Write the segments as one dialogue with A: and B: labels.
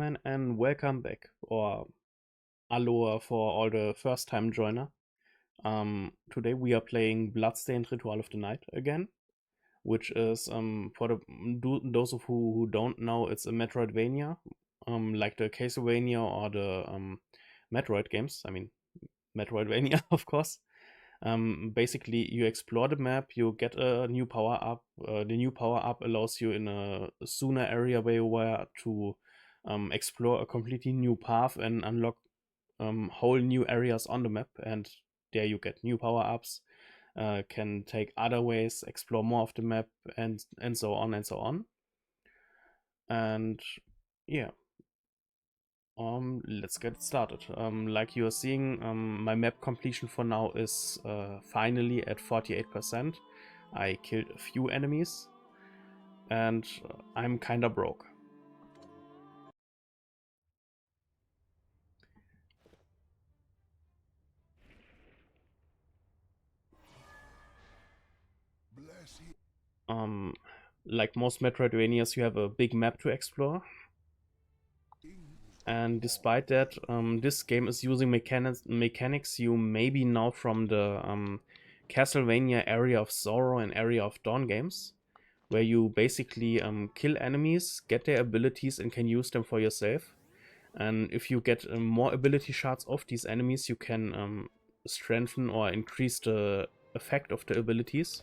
A: everyone, and welcome back, or Aloha for all the first-time joiner. Today we are playing Bloodstained Ritual of the Night again, which is, for those of who don't know, it's a Metroidvania, like the Castlevania or the Metroid games. I mean, Metroidvania, of course. Basically, you explore the map, you get a new power up. The new power up allows you in a sooner area where you were to explore a completely new path and unlock whole new areas on the map. And there you get new power ups, can take other ways, explore more of the map, and so on and so on. And yeah, let's get started. Like you are seeing, my map completion for now is finally at 48%. I killed a few enemies, and I'm kinda broke. Um, like most Metroidvanias, you have a big map to explore. And despite that, this game is using mechanics you maybe know from the Castlevania Area of Sorrow and Area of Dawn games, where you basically kill enemies, get their abilities, and can use them for yourself. And if you get more ability shards of these enemies, you can strengthen or increase the effect of the abilities.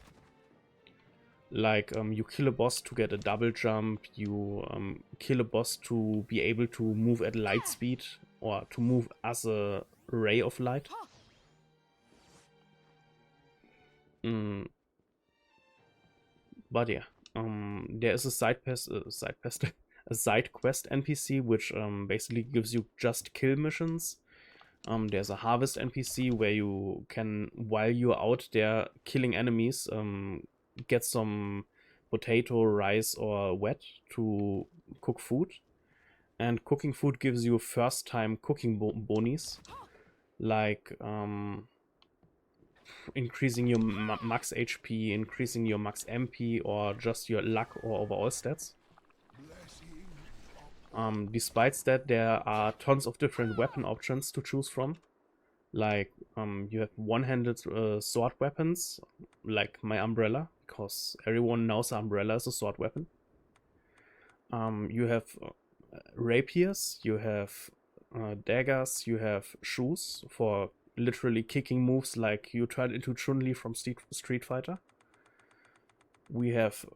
A: Like, you kill a boss to get a double jump, you kill a boss to be able to move at light speed, or to move as a ray of light. Mm, but yeah, there is a a side quest NPC, which basically gives you just kill missions. There's a harvest NPC where you can, while you're out there killing enemies, get some potato, rice, or wheat to cook food. And cooking food gives you first time cooking bonies, like increasing your max HP, increasing your max MP, or just your luck or overall stats. Despite that, there are tons of different weapon options to choose from. Like, you have one-handed sword weapons, like my umbrella, because everyone knows umbrella is a sword weapon. You have rapiers, you have daggers, you have shoes for literally kicking moves like you tried into Chun-Li from Street Fighter. We have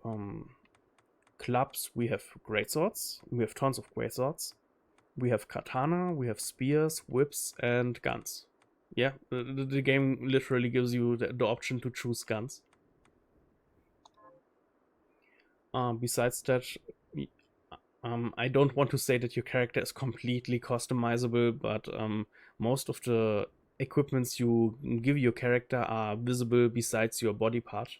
A: clubs, we have greatswords, we have tons of greatswords. We have katana, we have spears, whips, and guns. Yeah, the game literally gives you the option to choose guns. Besides that, I don't want to say that your character is completely customizable, but most of the equipments you give your character are visible besides your body part.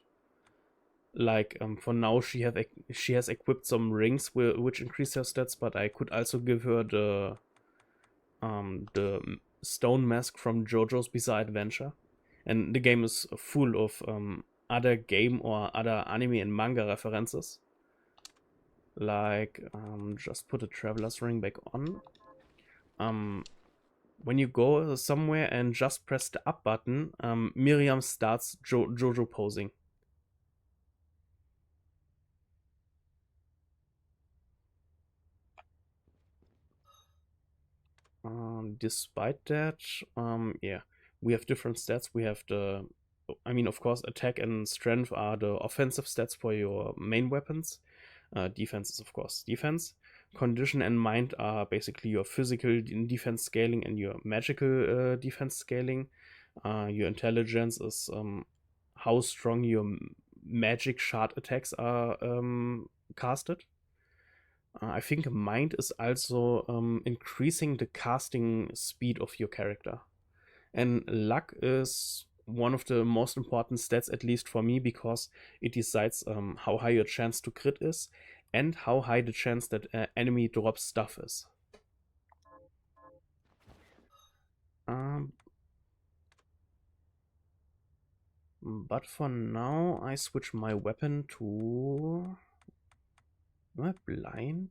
A: Like, for now, she has equipped some rings which increase her stats, but I could also give her the stone mask from JoJo's Bizarre Adventure. And the game is full of other game or other anime and manga references. Like, just put a Traveler's Ring back on. When you go somewhere and just press the up button, Miriam starts JoJo posing. Despite that, yeah, we have different stats. We have of course, attack and strength are the offensive stats for your main weapons. Defense is, of course, defense. Condition and mind are basically your physical defense scaling and your magical defense scaling. Your intelligence is how strong your magic shard attacks are casted. I think mind is also increasing the casting speed of your character. And luck is one of the most important stats, at least for me, because it decides how high your chance to crit is and how high the chance that enemy drops stuff is. Um, but for now, I switch my weapon to... Am I blind?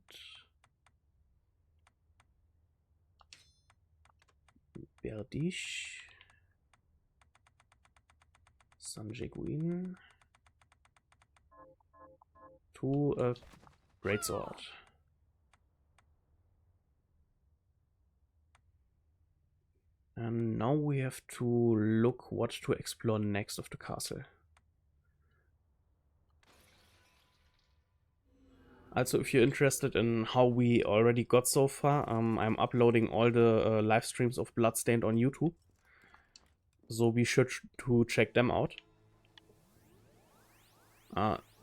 A: Berdish. Sanjeguin. To a greatsword. And now we have to look what to explore next of the castle. Also, if you're interested in how we already got so far, I'm uploading all the live streams of Bloodstained on YouTube. So be sure to check them out.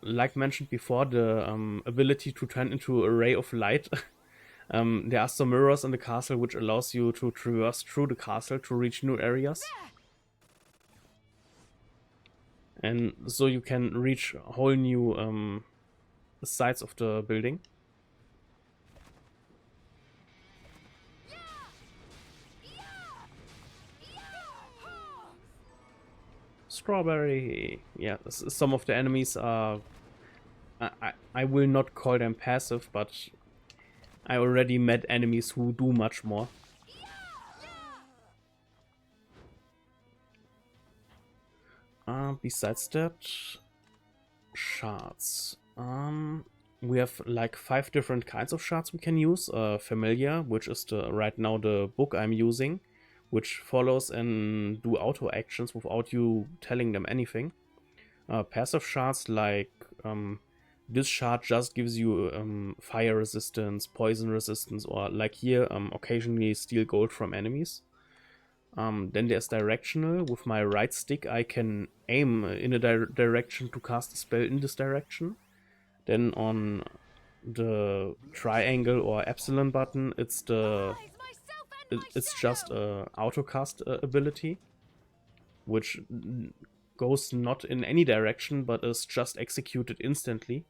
A: Like mentioned before, the ability to turn into a ray of light. There are some mirrors in the castle which allows you to traverse through the castle to reach new areas. And so you can reach whole new sides of the building. Strawberry. Yeah, some of the enemies are... I will not call them passive, but I already met enemies who do much more. Besides that, shards. We have like 5 different kinds of shards we can use. Familiar, which is right now the book I'm using, which follows and do auto actions without you telling them anything. Passive shards like this shard just gives you fire resistance, poison resistance, or like here occasionally steal gold from enemies. Then there's directional. With my right stick I can aim in a direction to cast a spell in this direction. Then on the triangle or epsilon button, it's just a autocast ability, which goes not in any direction but is just executed instantly.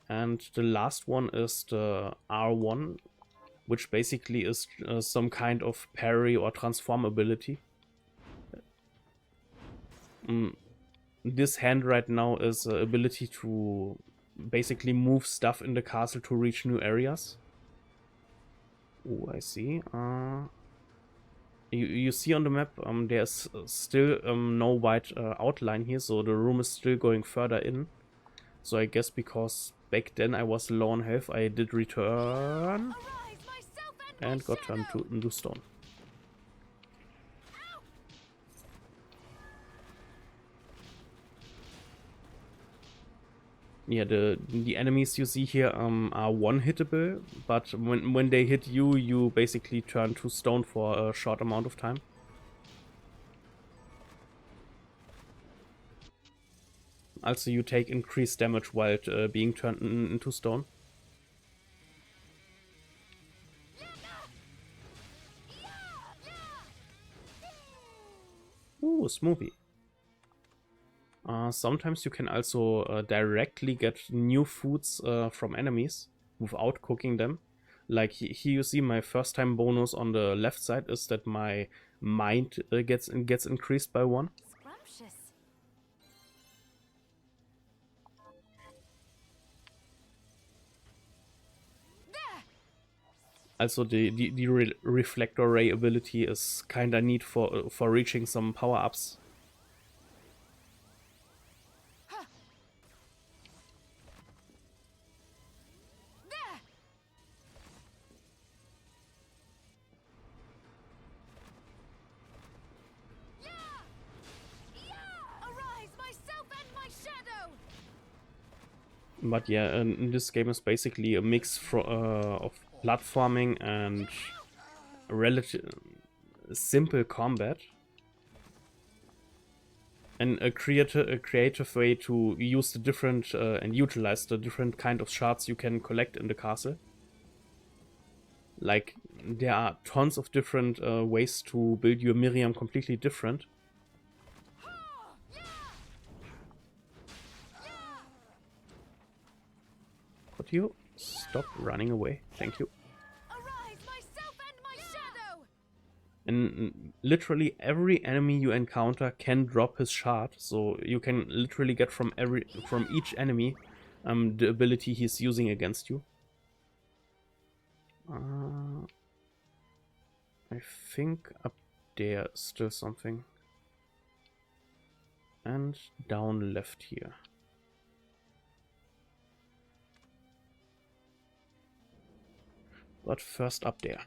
A: And the last one is the R1, which basically is some kind of parry or transform ability. This hand right now is the ability to basically move stuff in the castle to reach new areas. Oh, I see. You see on the map, there's still no white outline here, so the room is still going further in. So I guess because back then I was low on health, I did return and got turned into stone. Yeah, the enemies you see here are one-hittable, but when they hit you, you basically turn to stone for a short amount of time. Also, you take increased damage while being turned into stone. Ooh, smoothie. Sometimes you can also directly get new foods from enemies without cooking them. Like here you see my first time bonus on the left side is that my mind gets increased by 1. Also the reflector ray ability is kinda neat for reaching some power-ups. But yeah, this game is basically a mix of platforming and relative simple combat, and a creative way to use the different and utilize the different kind of shards you can collect in the castle. Like there are tons of different ways to build your Miriam completely different. Could you stop running away? Thank you. And literally every enemy you encounter can drop his shard, so you can literally get from each enemy the ability he's using against you. I think up there is still something. And down left here. But first up there.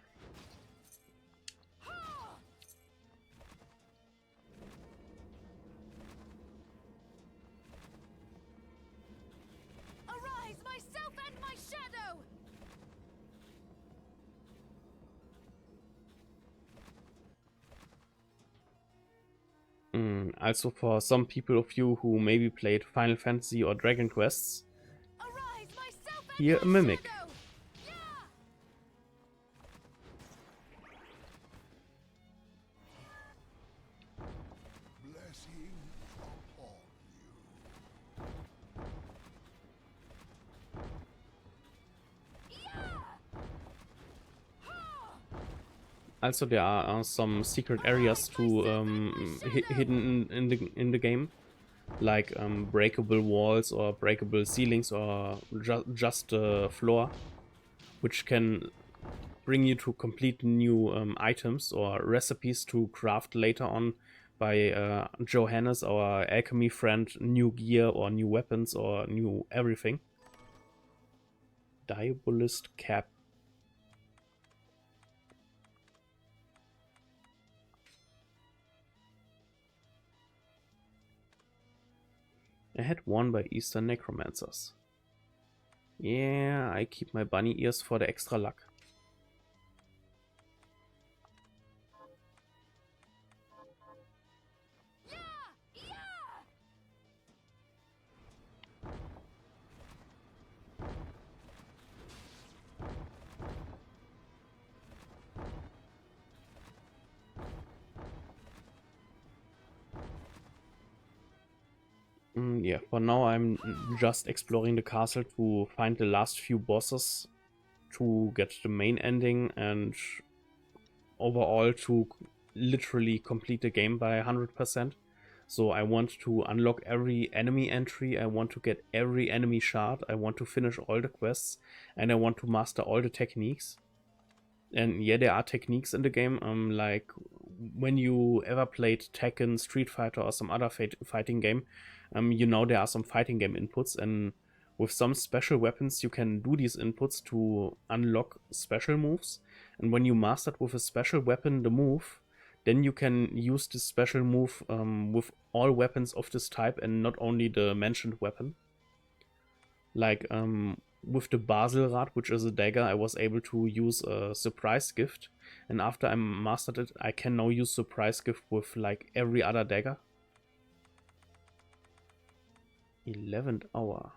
B: Arise, myself and my shadow!
A: Also for some people of you who maybe played Final Fantasy or Dragon Quests,
B: Arise, myself and
A: here a
B: my
A: mimic.
B: shadow! Yeah!
C: Blessings upon you.
A: Also there are some secret areas to hidden in the game, like breakable walls or breakable ceilings or just the floor, which can bring you to complete new items or recipes to craft later on by Johannes, our alchemy friend, new gear or new weapons or new everything. Diabolist cap. I had one by Eastern Necromancers. Yeah, I keep my bunny ears for the extra luck. Yeah, for now I'm just exploring the castle to find the last few bosses to get the main ending and overall to literally complete the game by 100%. So I want to unlock every enemy entry, I want to get every enemy shard, I want to finish all the quests, and I want to master all the techniques. And yeah, there are techniques in the game, like when you ever played Tekken, Street Fighter or some other fighting game, you know there are some fighting game inputs, and with some special weapons you can do these inputs to unlock special moves. And when you mastered with a special weapon the move, then you can use this special move with all weapons of this type and not only the mentioned weapon. Like with the Basilrad, which is a dagger, I was able to use a surprise gift, and after I mastered it, I can now use surprise gift with like every other dagger. 11th hour.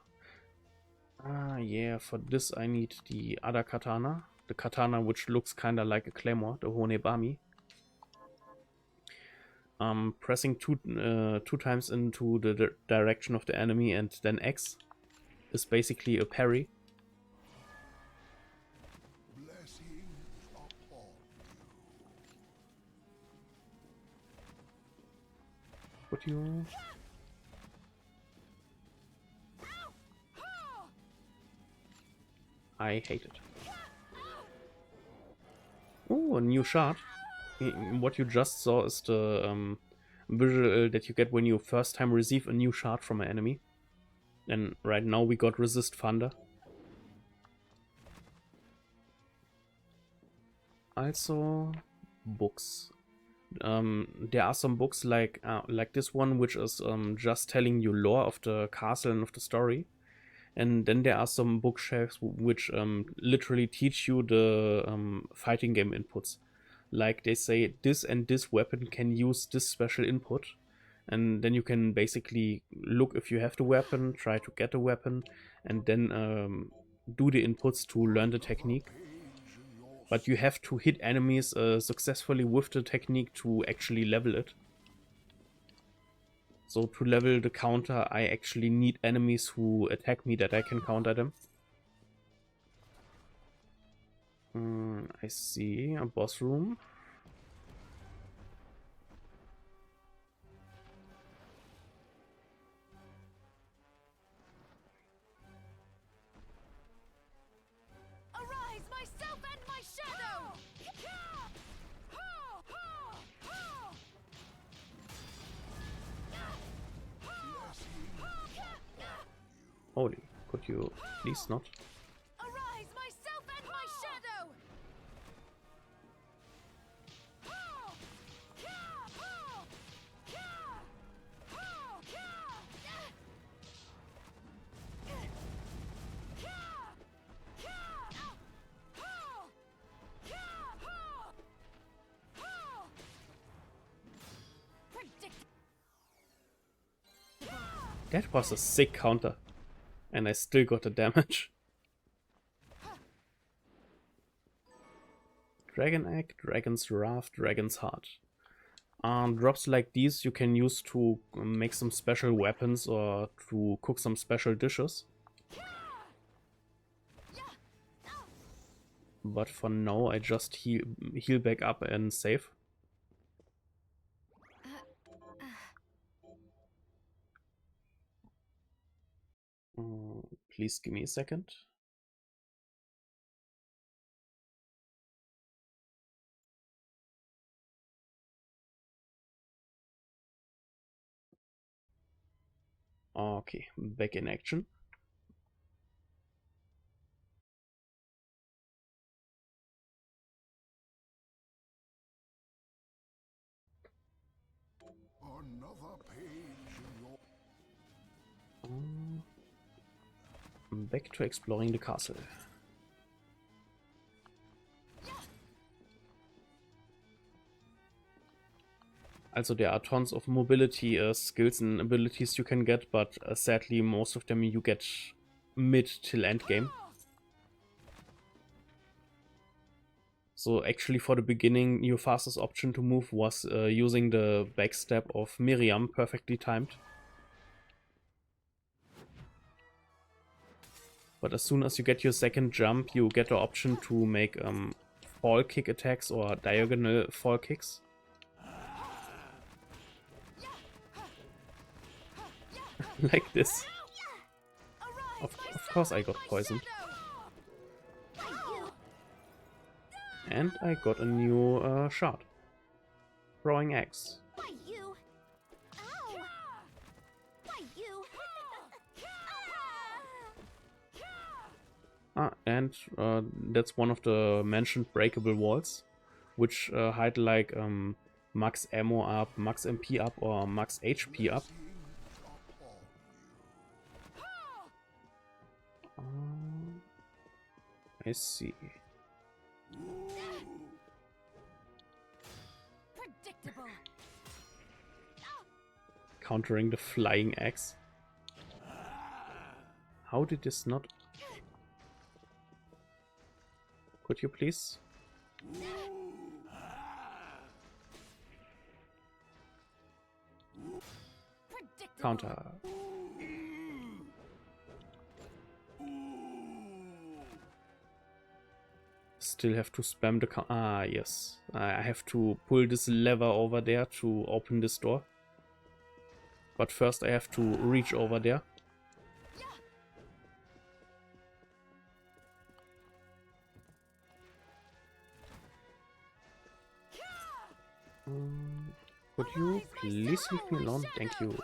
A: Ah, yeah, for this I need the other katana. The katana which looks kinda like a claymore, the Honebami. Pressing two times into the direction of the enemy and then X is basically a parry.
C: Blessings upon
A: Would you? I hate it. Oh, a new shard. What you just saw is the visual that you get when you first time receive a new shard from an enemy. And right now we got Resist Thunder. Also, books. There are some books like this one, which is just telling you lore of the castle and of the story. And then there are some bookshelves which literally teach you the fighting game inputs. Like they say, this and this weapon can use this special input. And then you can basically look if you have the weapon, try to get the weapon, and then do the inputs to learn the technique. But you have to hit enemies successfully with the technique to actually level it. So to level the counter, I actually need enemies who attack me that I can counter them. I see a boss room.
B: Arise, myself and my shadow!
A: Could you please not?
B: Arise, myself and my shadow!
A: That was a sick counter. And I still got the damage. Dragon Egg, Dragon's Wrath, Dragon's Heart. Drops like these you can use to make some special weapons or to cook some special dishes. But for now I just heal back up and save. Please give me a second. Okay, back in action.
C: Another page in your
A: Back to exploring the castle. Also there are tons of mobility skills and abilities you can get, but sadly most of them you get mid till end game. So actually for the beginning your fastest option to move was using the backstep of Miriam, perfectly timed. But as soon as you get your second jump you get the option to make fall kick attacks or diagonal fall kicks. Like this. Of course I got poisoned. And I got a new shard. Throwing axe. And that's one of the mentioned breakable walls, which hide like max ammo up, max MP up, or max HP up. I see.
B: Predictable.
A: Countering the flying axe. How did this not... Could you please? Counter. Still have to spam the ah, yes. I have to pull this lever over there to open this door. But first I have to reach over there. Could you please leave me alone? Thank you.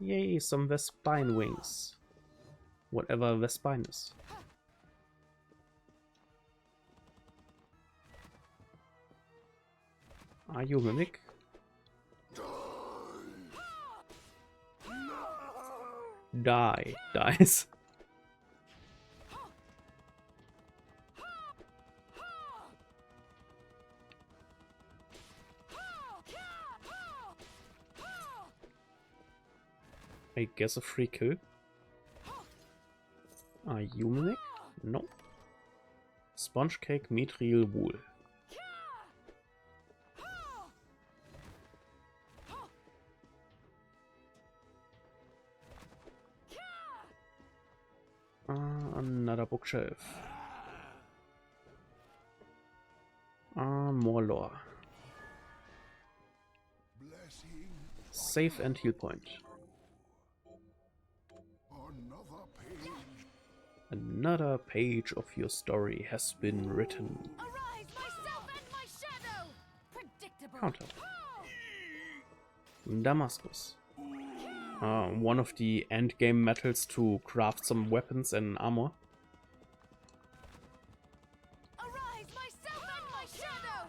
A: Yay, some Vespine wings. Whatever Vespine is. Are you a mimic? Die. Dies. I guess a free kill. Are you mimic? No. Sponge cake, mithril, wool. Another bookshelf. More lore. Save and heal point. Another page of your story has been written.
B: Arise, myself and my shadow!
A: Counter. Damascus. One of the endgame metals to craft some weapons and armor.
B: Arise, myself and my shadow!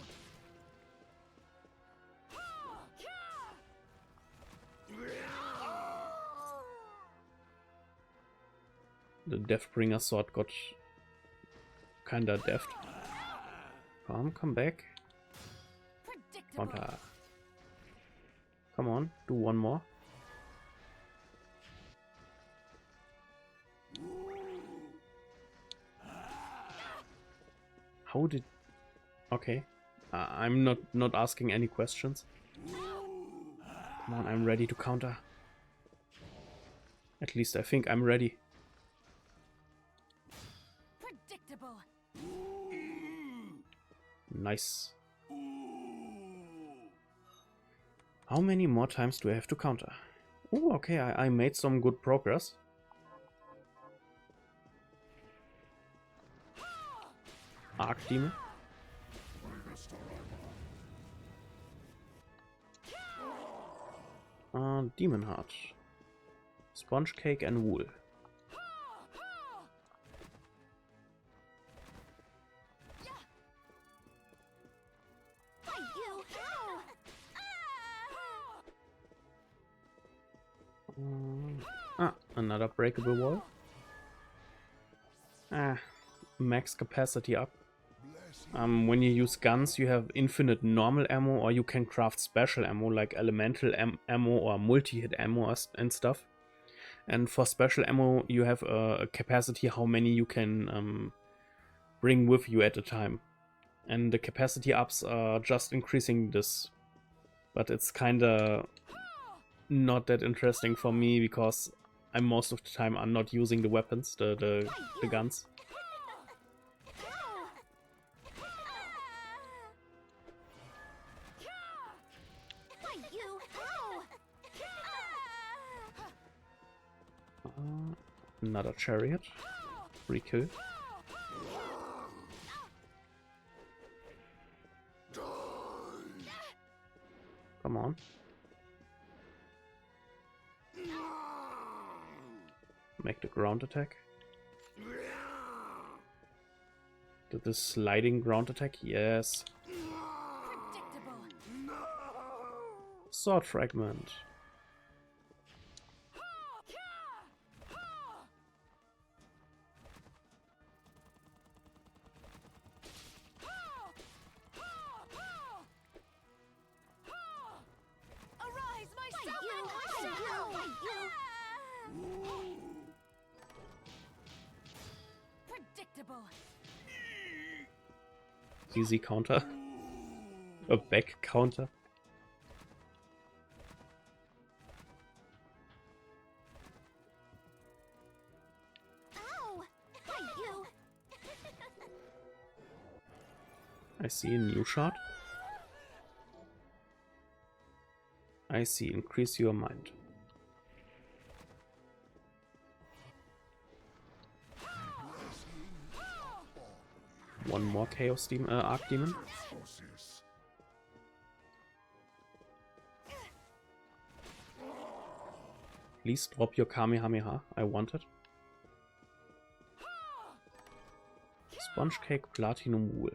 A: The Deathbringer sword got kinda deft. Come back.
B: Predictable.
A: Counter. Come on, do one more. How did... Okay. I'm not asking any questions. Come on, I'm ready to counter. At least I think I'm ready.
B: Predictable.
A: Nice. How many more times do I have to counter? Oh, okay, I made some good progress. Archdemon. Demon Heart. Sponge Cake and Wool. Another breakable wall. Max capacity up. When you use guns, you have infinite normal ammo, or you can craft special ammo like elemental ammo or multi-hit ammo and stuff. And for special ammo, you have a capacity how many you can bring with you at a time. And the capacity ups are just increasing this. But it's kinda not that interesting for me because I'm most of the time I'm not using the weapons, the guns. Another chariot. Free kill. Come on. Make the ground attack. Did the sliding ground attack? Yes. Sword fragment.
B: Arise, myself and my shadow! Predictable.
A: Easy counter. A back counter.
B: Ow! Fight you!
A: I see a new shot. I see increase your mind. One more Chaos Demon, Arc Demon. Please drop your Kamehameha. I want it. Sponge Cake, Platinum Wool.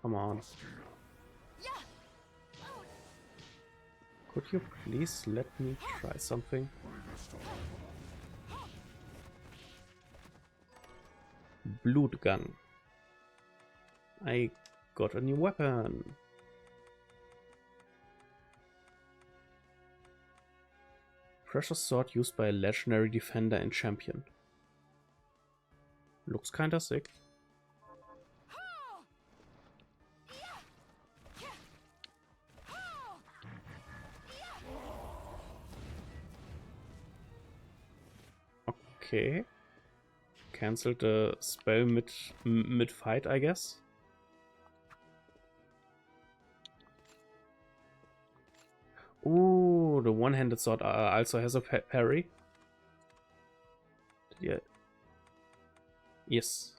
A: Come on. Could you please let me try something? Blood gun. I got a new weapon. Precious sword used by a legendary defender and champion. Looks kinda sick. Okay. Cancelled the spell mid-fight, I guess. Ooh, the one-handed sword also has a parry. Yeah. Yes.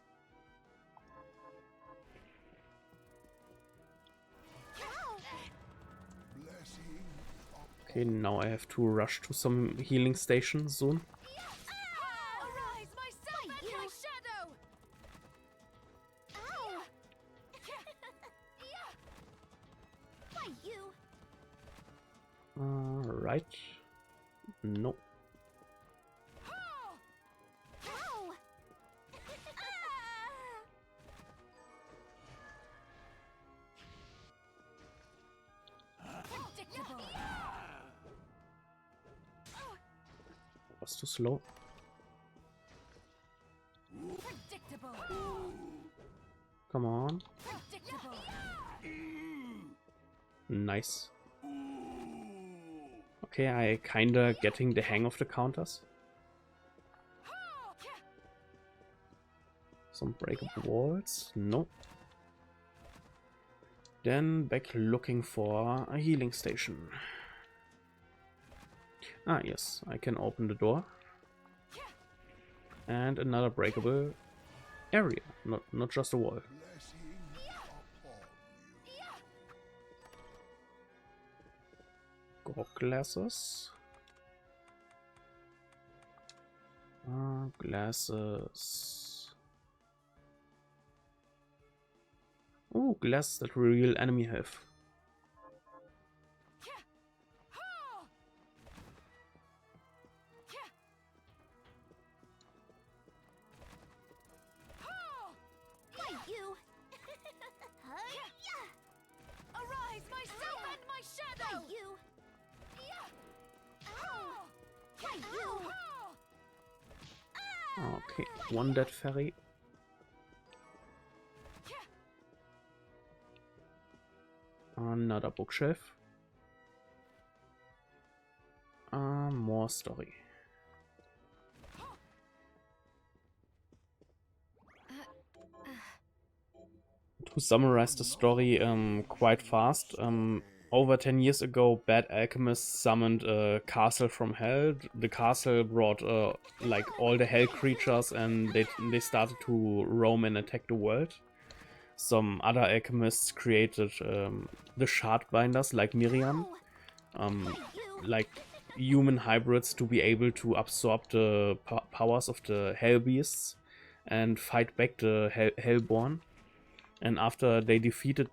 A: Okay, now I have to rush to some healing station soon.
B: Arise, myself and my shadow! Ow! Why you?
A: Right. No.
B: Ow! Predictable.
A: Was too slow.
B: Predictable.
A: Come on.
B: Predictable.
A: Nice. Okay, I kinda getting the hang of the counters. Some breakable walls. No. Then back looking for a healing station. Ah, yes, I can open the door. And another breakable area, not just a wall. Grog glasses. Glasses. Oh, glasses that reveal enemy health.
B: Arise, myself and my shadow! You!
A: Okay, one dead fairy. Another bookshelf. More story. To summarize the story quite fast, over 10 years ago, bad alchemists summoned a castle from hell. The castle brought like all the hell creatures, and they started to roam and attack the world. Some other alchemists created the shardbinders like Miriam, like human hybrids to be able to absorb the powers of the hell beasts and fight back the hellborn. And after they defeated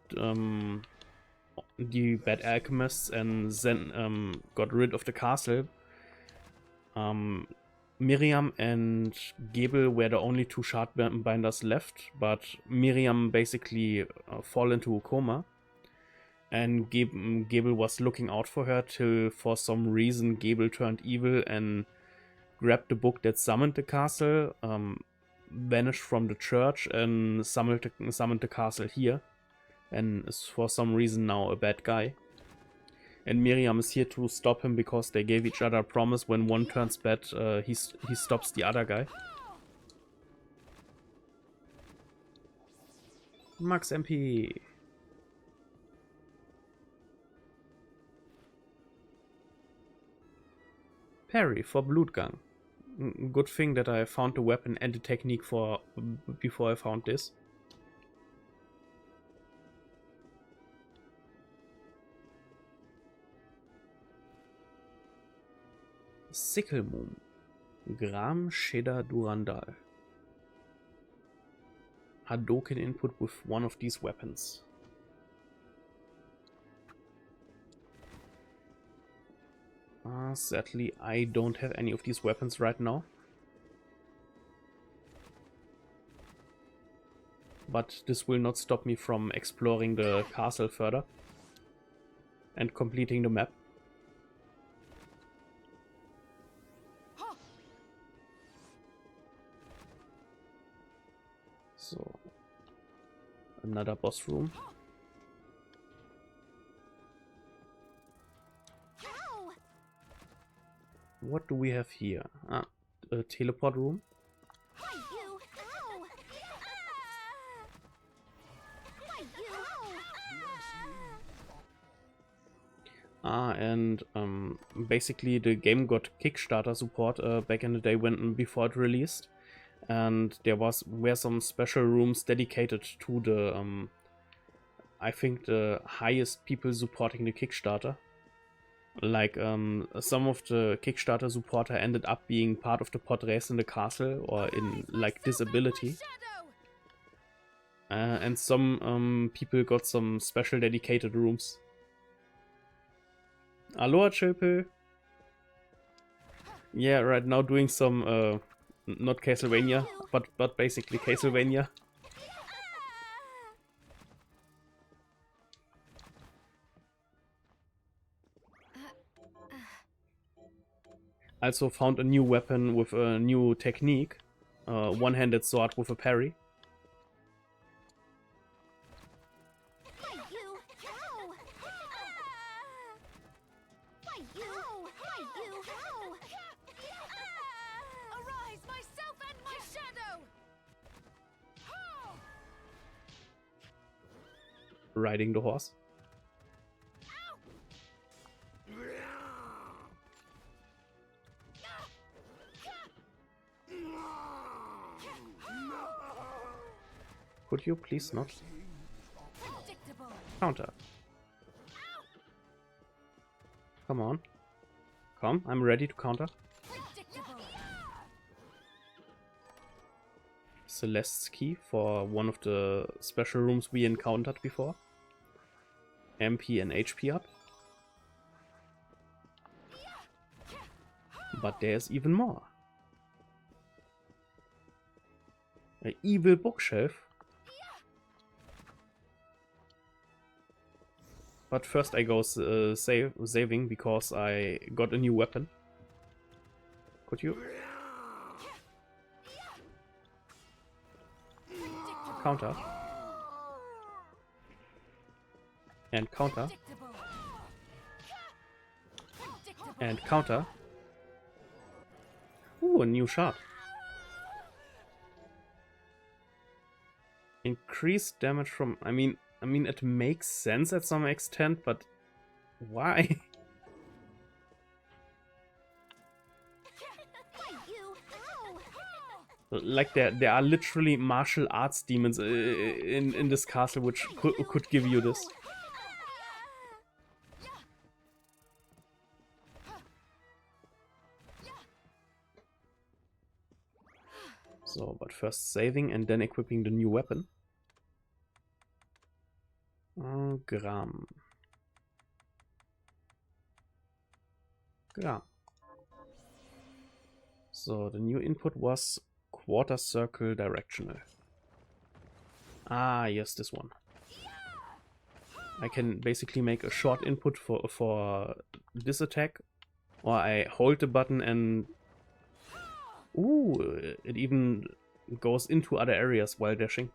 A: the bad alchemists and then got rid of the castle, Miriam and Gebel were the only two shardbinders left, but Miriam basically fall into a coma, and Gebel was looking out for her till for some reason Gebel turned evil and grabbed the book that summoned the castle, vanished from the church and summoned the castle here, and is for some reason now a bad guy. And Miriam is here to stop him because they gave each other a promise: when one turns bad, he stops the other guy. Max MP. Parry for Blutgang. Good thing that I found the weapon and the technique for before I found this. Sickle Moon. Gram Sheda Durandal. Hadouken input with one of these weapons. Sadly, I don't have any of these weapons right now. But this will not stop me from exploring the castle further and completing the map. So, another boss room. What do we have here? teleport room.
B: Fight you! Ow! Fight you!
A: And basically the game got Kickstarter support back in the day when before it released, and there were some special rooms dedicated to the I think the highest people supporting the Kickstarter. Like some of the Kickstarter supporter ended up being part of the pod race in the castle or in like disability. And some people got some special dedicated rooms. Aloha, Chilpel. Yeah, right now doing some not Castlevania, but basically Castlevania. Also found a new weapon with a new technique. One-handed sword with a parry.
B: Fight you! Ow! Fight you! Fight you! Ow! Arise, myself and my shadow!
A: Riding the horse. Could you please not?
B: Predictable.
A: Counter. Come on. Come, I'm ready to counter.
B: Predictable.
A: Celeste's key for one of the special rooms we encountered before. MP and HP up. But there's even more. An evil bookshelf. But first I go saving because I got a new weapon. Could you? Counter. And counter.
B: Predictable. Predictable.
A: And counter. Ooh, a new shot. Increased damage from... I mean, it makes sense at some extent, but why?
B: Fight you! Ow!
A: Like there are literally martial arts demons in this castle which could give you this. So, but first saving and then equipping the new weapon. Gram. So the new input was quarter circle directional. Ah, yes, this one. I can basically make a short input for this attack, or I hold the button and ooh, it even goes into other areas while dashing.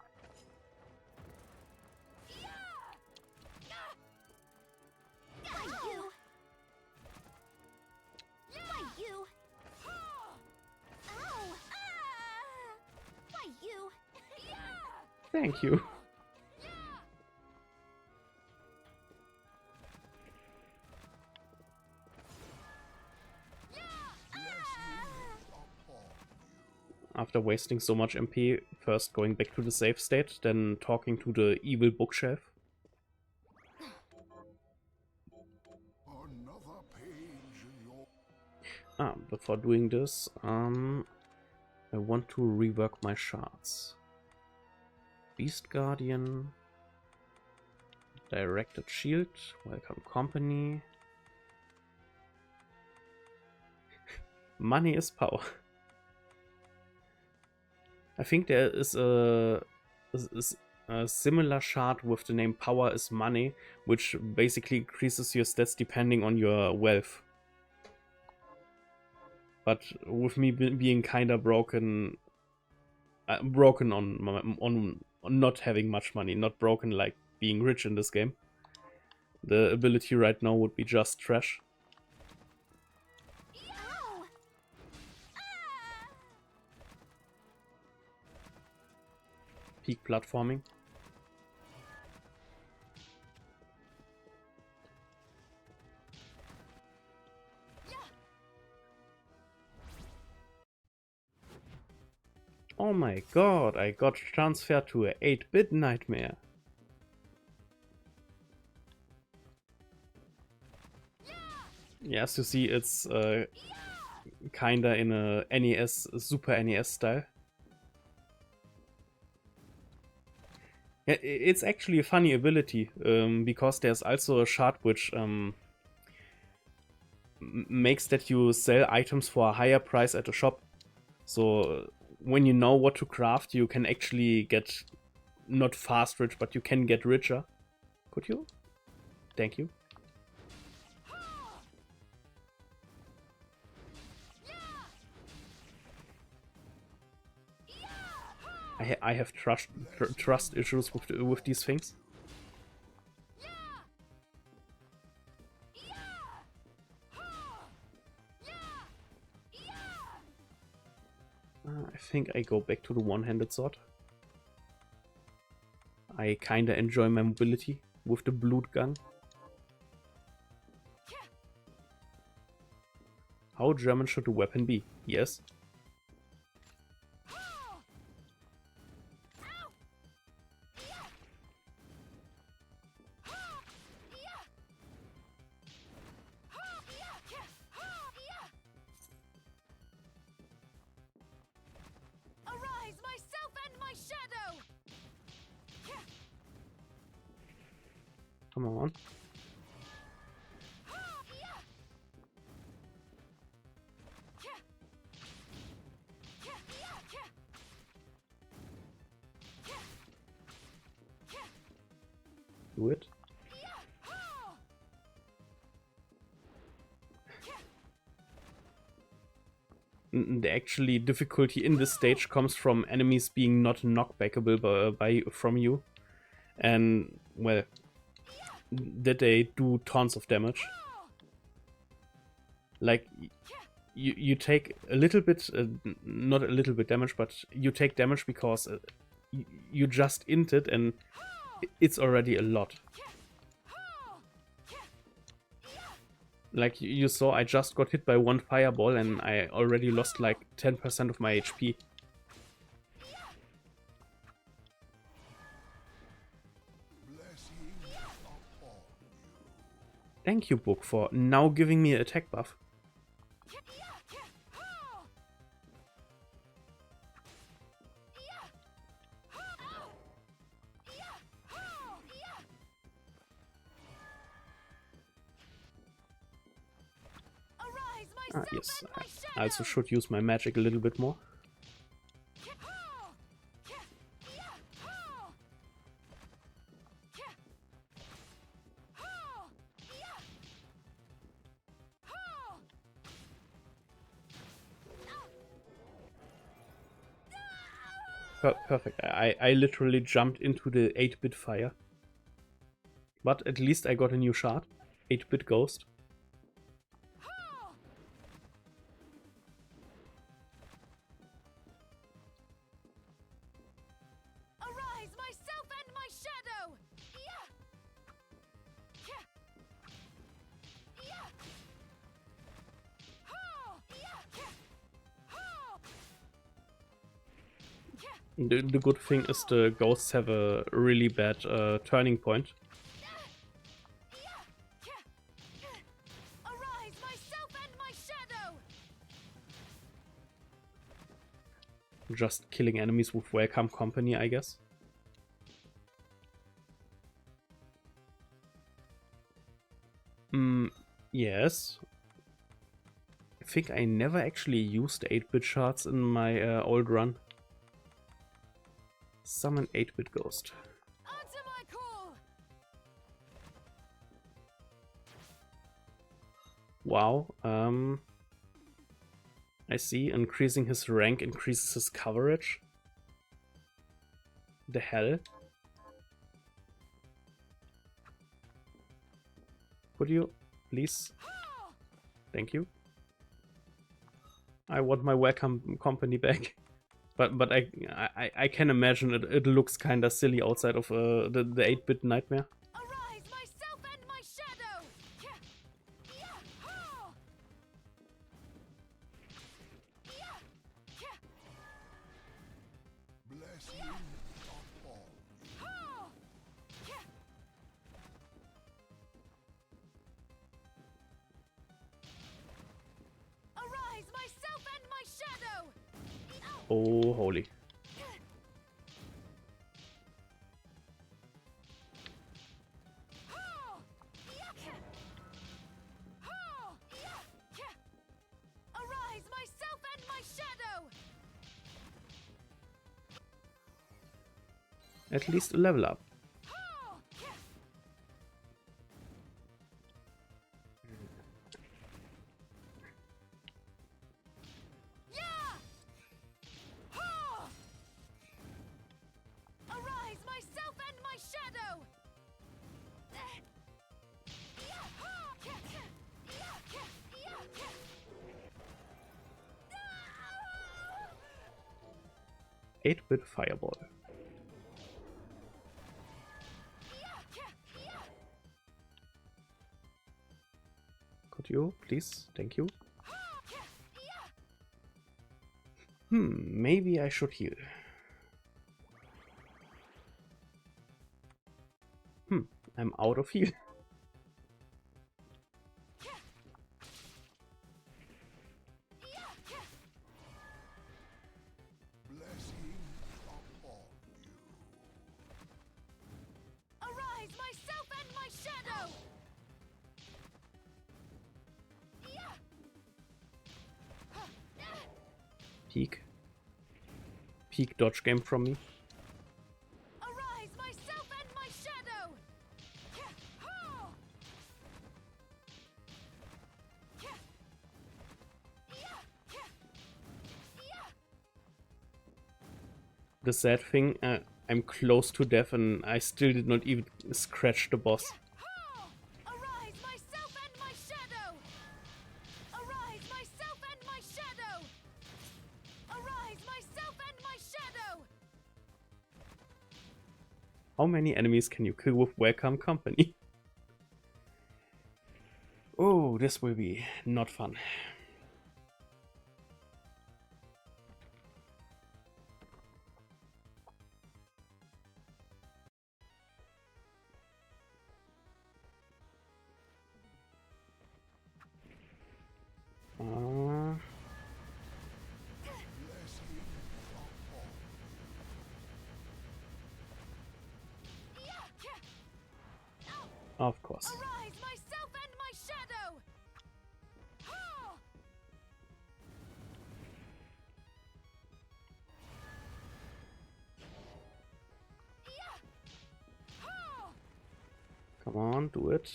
B: Fight you! Fight you! Ow! Fight you!
A: Thank you. After wasting so much MP, first going back to the save state, then talking to the evil bookshelf.
C: Another page in your
A: Before doing this, I want to rework my shards. Beast Guardian, Directed Shield, Welcome Company. Money is power. I think there is a similar shard with the name Power is Money, which basically increases your stats depending on your wealth. But with me being kinda broken on not having much money, not broken like being rich in this game, the ability right now would be just trash.
B: Ow!
A: peak platforming. Oh my god, I got transferred to a 8-bit nightmare. Yes, you see, it's kinda in a NES, Super NES style. Yeah, it's actually a funny ability, because there's also a shard which makes that you sell items for a higher price at a shop. So when you know what to craft, you can actually get not fast rich, but you can get richer. Could you? Thank you. I have trust issues with these things. I think I go back to the one-handed sword. I kinda enjoy my mobility with the blood gun. How German should a weapon be? Yes.
B: Arise, myself and my shadow!
A: Come on. Do it. The actually difficulty in this stage comes from enemies being not knockbackable from you. And, well, that they do tons of damage. Like, you take a little bit, not a little bit damage, but you take damage because you just int it and it's already a lot. Like you saw, I just got hit by one fireball and I already lost like 10% of my HP. Thank you, book, for now giving me an attack buff. Ah, yes, I also should use my magic a little bit more. Perfect. I literally jumped into the 8-bit fire. But at least I got a new shard. 8-bit ghost.
B: Arise, myself and my shadow!
A: The good thing is the ghosts have a really bad turning point.
B: Arise, myself and my shadow!
A: Just killing enemies with welcome company, I guess. Yes. I think I never actually used 8-bit shards in my old run. Summon 8-bit ghost.
B: Answer my call!
A: Wow, I see, increasing his rank increases his coverage. The hell? Could you, please? Thank you. I want my welcome company back. But I can imagine it looks kinda silly outside of the 8-bit nightmare.
B: Arise, myself and my shadow!
C: Blessing upon
B: Arise, myself and my shadow!
A: Oh, holy.
B: Arise, myself and my shadow!
A: At least a level up.
B: Arise, myself and my shadow!
A: 8-bit fireball. Could you, please? Thank you. Maybe I should heal. I'm out of heal.
C: blessing upon you.
B: Arise, myself and my shadow!
A: Peak dodge game from me.
B: Arise, myself and my shadow!
A: The sad thing, I'm close to death and I still did not even scratch the boss.
B: Arise, myself and my shadow! Arise, myself and my shadow! Arise, myself and my shadow!
A: How many enemies can you kill with welcome company? Oh, this will be not fun. Of course.
B: Arise, myself and my shadow!
A: Come on, do it.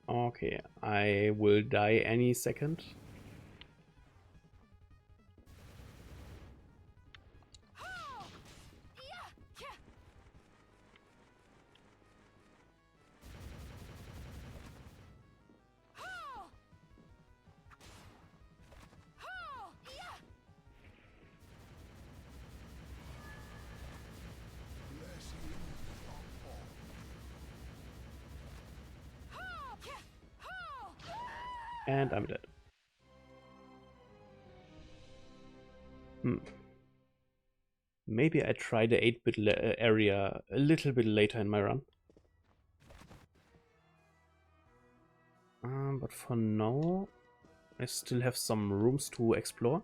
A: Okay, I will die any second. And I'm dead. Maybe I try the 8-bit area a little bit later in my run. But for now, I still have some rooms to explore.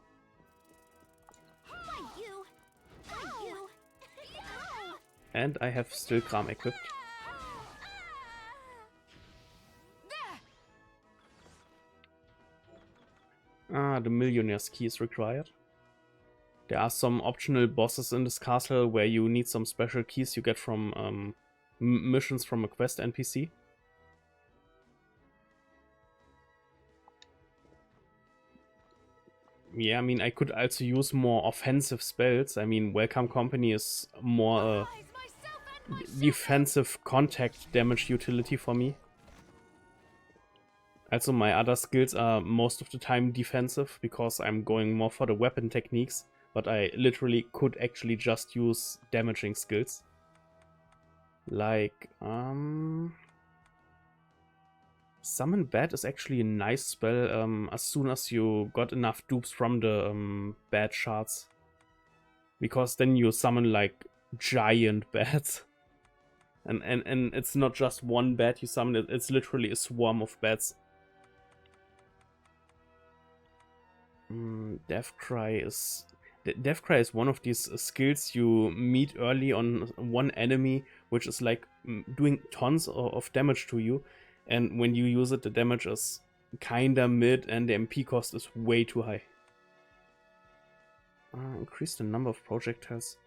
A: And I have still Kram equipped. The Millionaire's Key is required. There are some optional bosses in this castle where you need some special keys you get from missions from a quest NPC. Yeah, I mean, I could also use more offensive spells. I mean, Welcome Company is more
B: Arise, myself and my shadow!
A: defensive contact damage utility for me. Also, my other skills are most of the time defensive because I'm going more for the weapon techniques, but I literally could actually just use damaging skills. Like, Summon Bat is actually a nice spell as soon as you got enough dupes from the bat shards. Because then you summon like giant bats. And it's not just one bat you summon, it's literally a swarm of bats. Death Cry is one of these skills you meet early on one enemy, which is like doing tons of damage to you, and when you use it, the damage is kinda mid, and the MP cost is way too high. Increase the number of projectiles.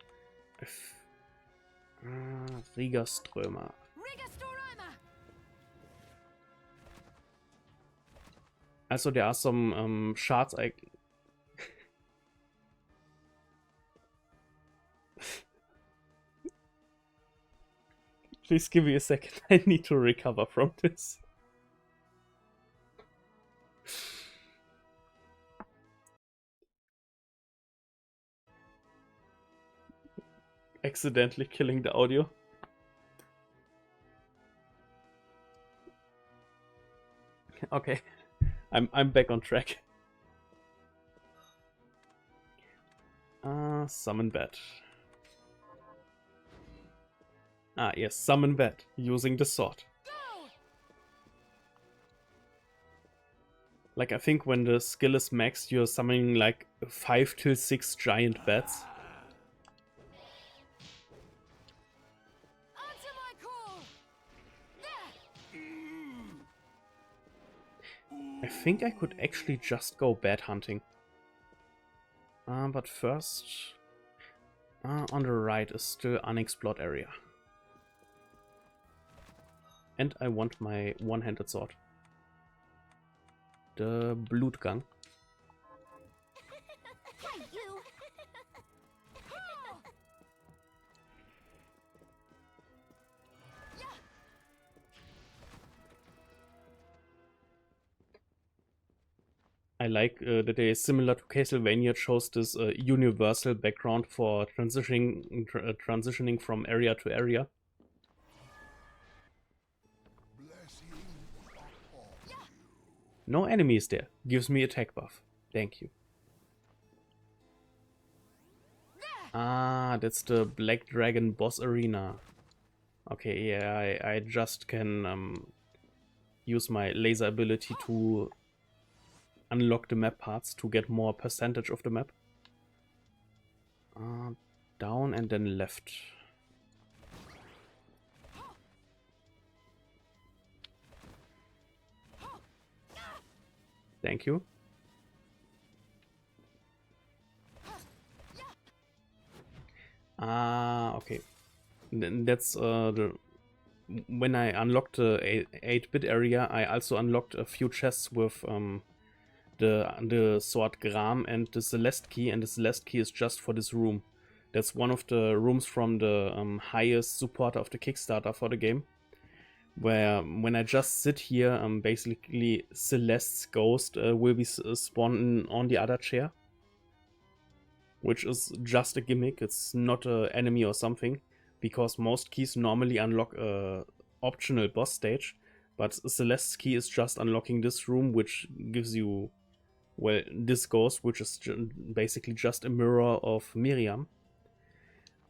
A: Rigaströmer.
B: Rigastoroma!
A: Also, there are some shards I... Please give me a second, I need to recover from this. Accidentally killing the audio. Okay, I'm back on track. Summon Bat. Ah, yes, Summon Bat, using the sword.
B: Go!
A: Like, I think when the skill is maxed, you're summoning like 5 till 6 giant bats.
B: Answer my call! There!
A: I think I could actually just go bat hunting. But first, on the right is still unexplored area. And I want my one-handed sword. The Blutgang.
B: Hey, you!
A: I like that they, similar to Castlevania, chose this universal background for transitioning from area to area.
C: Blessings upon you.
A: No enemies there. Gives me attack buff. Thank you. Ah, that's the Black Dragon boss arena. Okay, yeah, I just can use my laser ability to unlock the map parts to get more percentage of the map. Down and then left. Thank you. Okay. Then that's the... When I unlocked the 8-bit area, I also unlocked a few chests with the sword Gram and the Celeste key, and the Celeste key is just for this room. That's one of the rooms from the highest supporter of the Kickstarter for the game, where when I just sit here, basically Celeste's ghost will be spawned on the other chair, which is just a gimmick. It's not an enemy or something, because most keys normally unlock a optional boss stage, but Celeste's key is just unlocking this room, which gives you, well, this ghost, which is basically just a mirror of Miriam.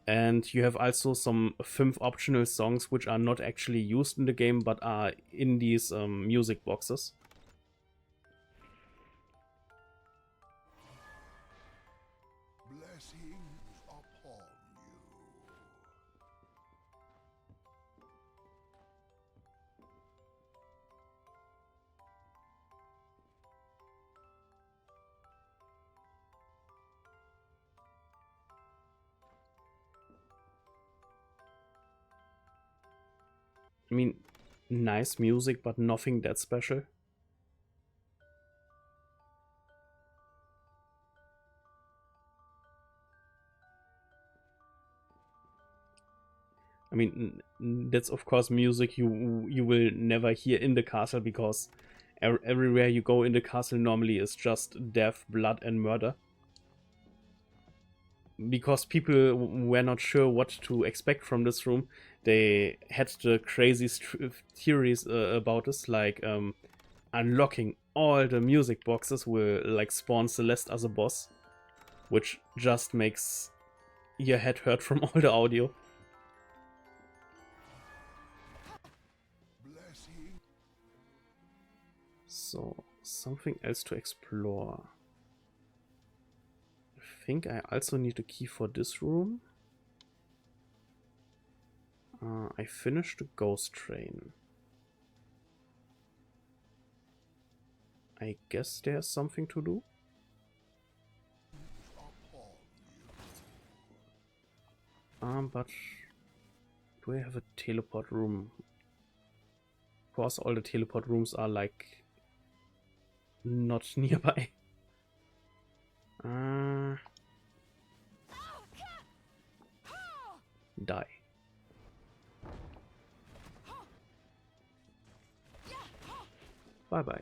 A: And you have also some 5 optional songs which are not actually used in the game, but are in these music boxes.
C: Blessings upon you.
A: I mean, nice music, but nothing that special. I mean, that's of course music you will never hear in the castle, because everywhere you go in the castle normally is just death, blood, and murder. Because people were not sure what to expect from this room, they had the craziest theories about this, like unlocking all the music boxes will like spawn Celeste as a boss, which just makes your head hurt from all the audio.
C: Blessing.
A: So, something else to explore. I think I also need a key for this room. I finished the ghost train. I guess there's something to do. But do I have a teleport room? Of course, all the teleport rooms are like not nearby. Die. Bye bye.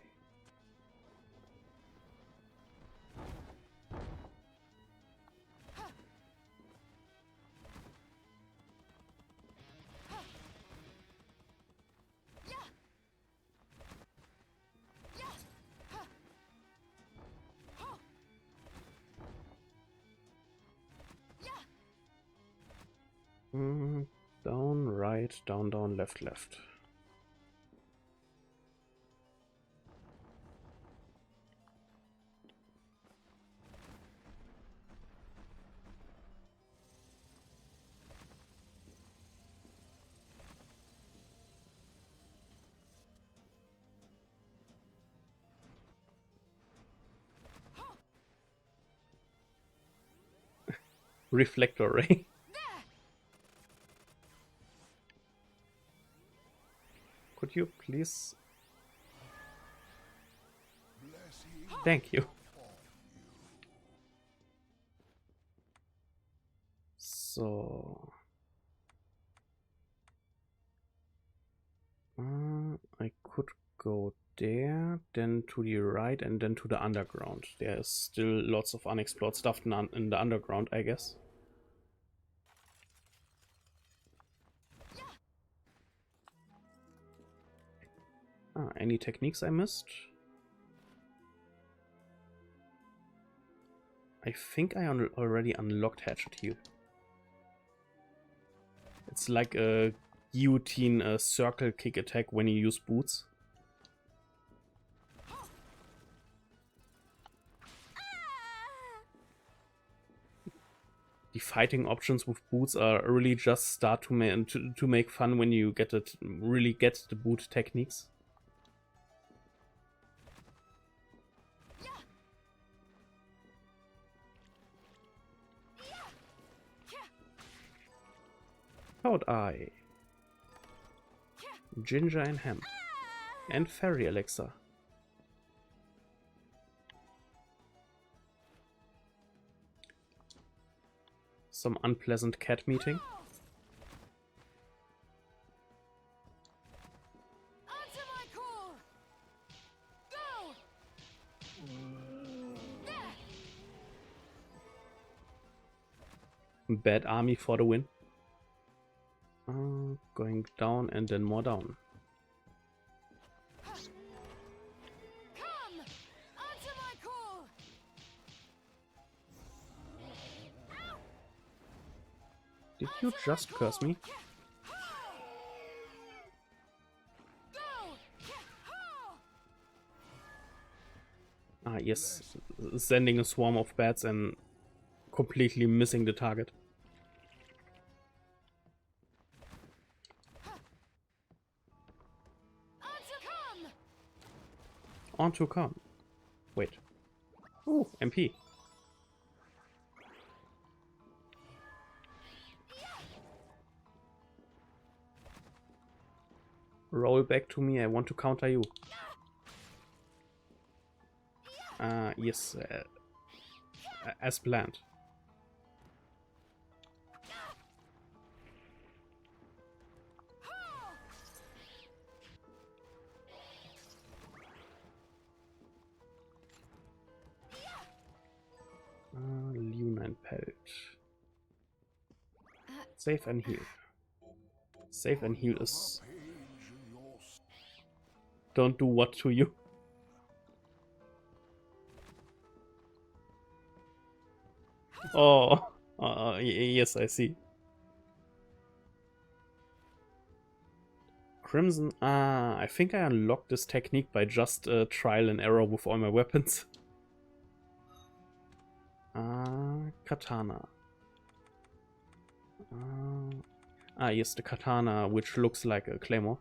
A: Down, right, down, down, left, left. Reflector ray. Could you please? Thank you. So I could go there, then to the right, and then to the underground. There's still lots of unexplored stuff in the underground, I guess. Any techniques I missed? I think I already unlocked Hatchet Heal. It's like a guillotine circle kick attack when you use boots. The fighting options with boots are really just start to make fun when you really get the boot techniques. Cloud Eye, Ginger and Hemp, and Fairy Elixir. Some unpleasant cat meeting.
B: Answer my call. Go. There.
A: Bad army for the win. Going down and then more down.
B: Come. Answer my call. Ow.
A: Did you just curse me? Yes, sending a swarm of bats and completely missing the target. On to come. Wait. Ooh, MP. Roll back to me, I want to counter you. Yes, as planned. Entpellt. Save and heal. Save and heal is...
C: Page in your
A: Don't do what to you. Oh, yes, I see. Crimson. Ah, I think I unlocked this technique by just trial and error with all my weapons. Katana. Yes, the katana, which looks like a claymore.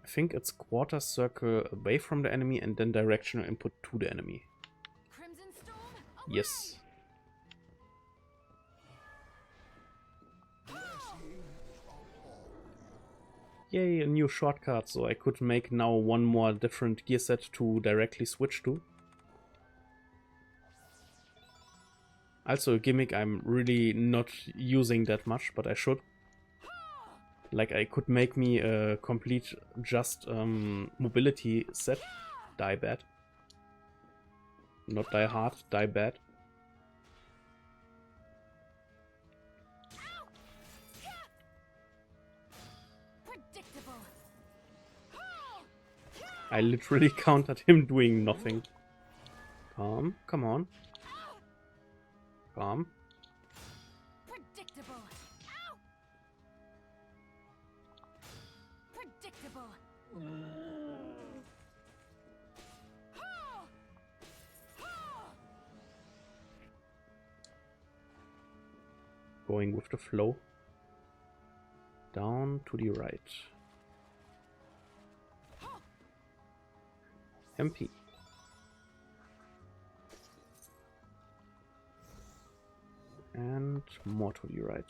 A: I think it's quarter circle away from the enemy and then directional input to the enemy.
B: Crimson Storm,
A: Yes. Yay, a new shortcut, so I could make now one more different gear set to directly switch to. Also a gimmick I'm really not using that much, but I should. Like, I could make me a complete just mobility set. Die bad. Not die hard, die bad.
B: predictable.
A: I literally countered him doing nothing. Come on. Come.
B: Predictable. Ow! Predictable.
A: Going with the flow. Down to the right. MP. And more to the right.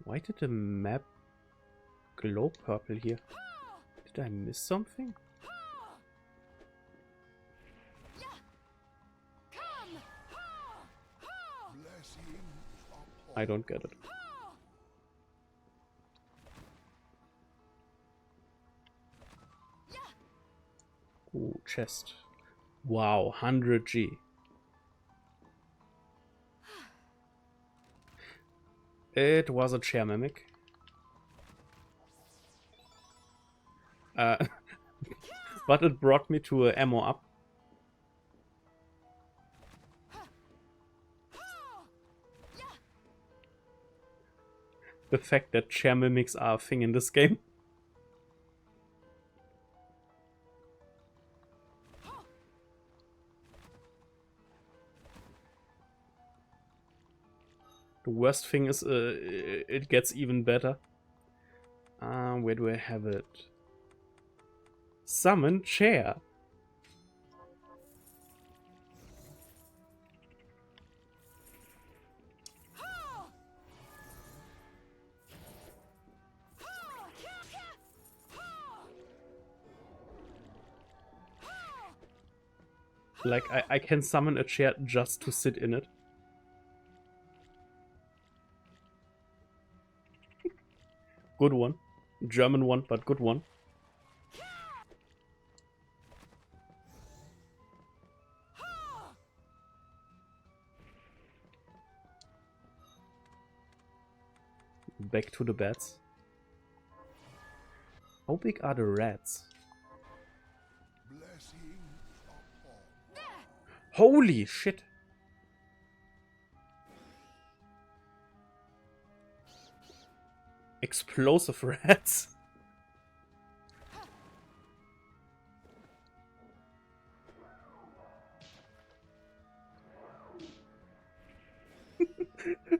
A: Why did the map glow purple here? Did I miss something? I don't get it. Ooh, chest. Wow, 100G. It was a chair mimic. But it brought me to ammo up. The fact that chair mimics are a thing in this game. The worst thing is it gets even better. Where do I have it? Summon chair. Like, I can summon a chair just to sit in it. Good one. German one, but good one. Back to the bats. How big are the rats? Holy shit! Explosive rats.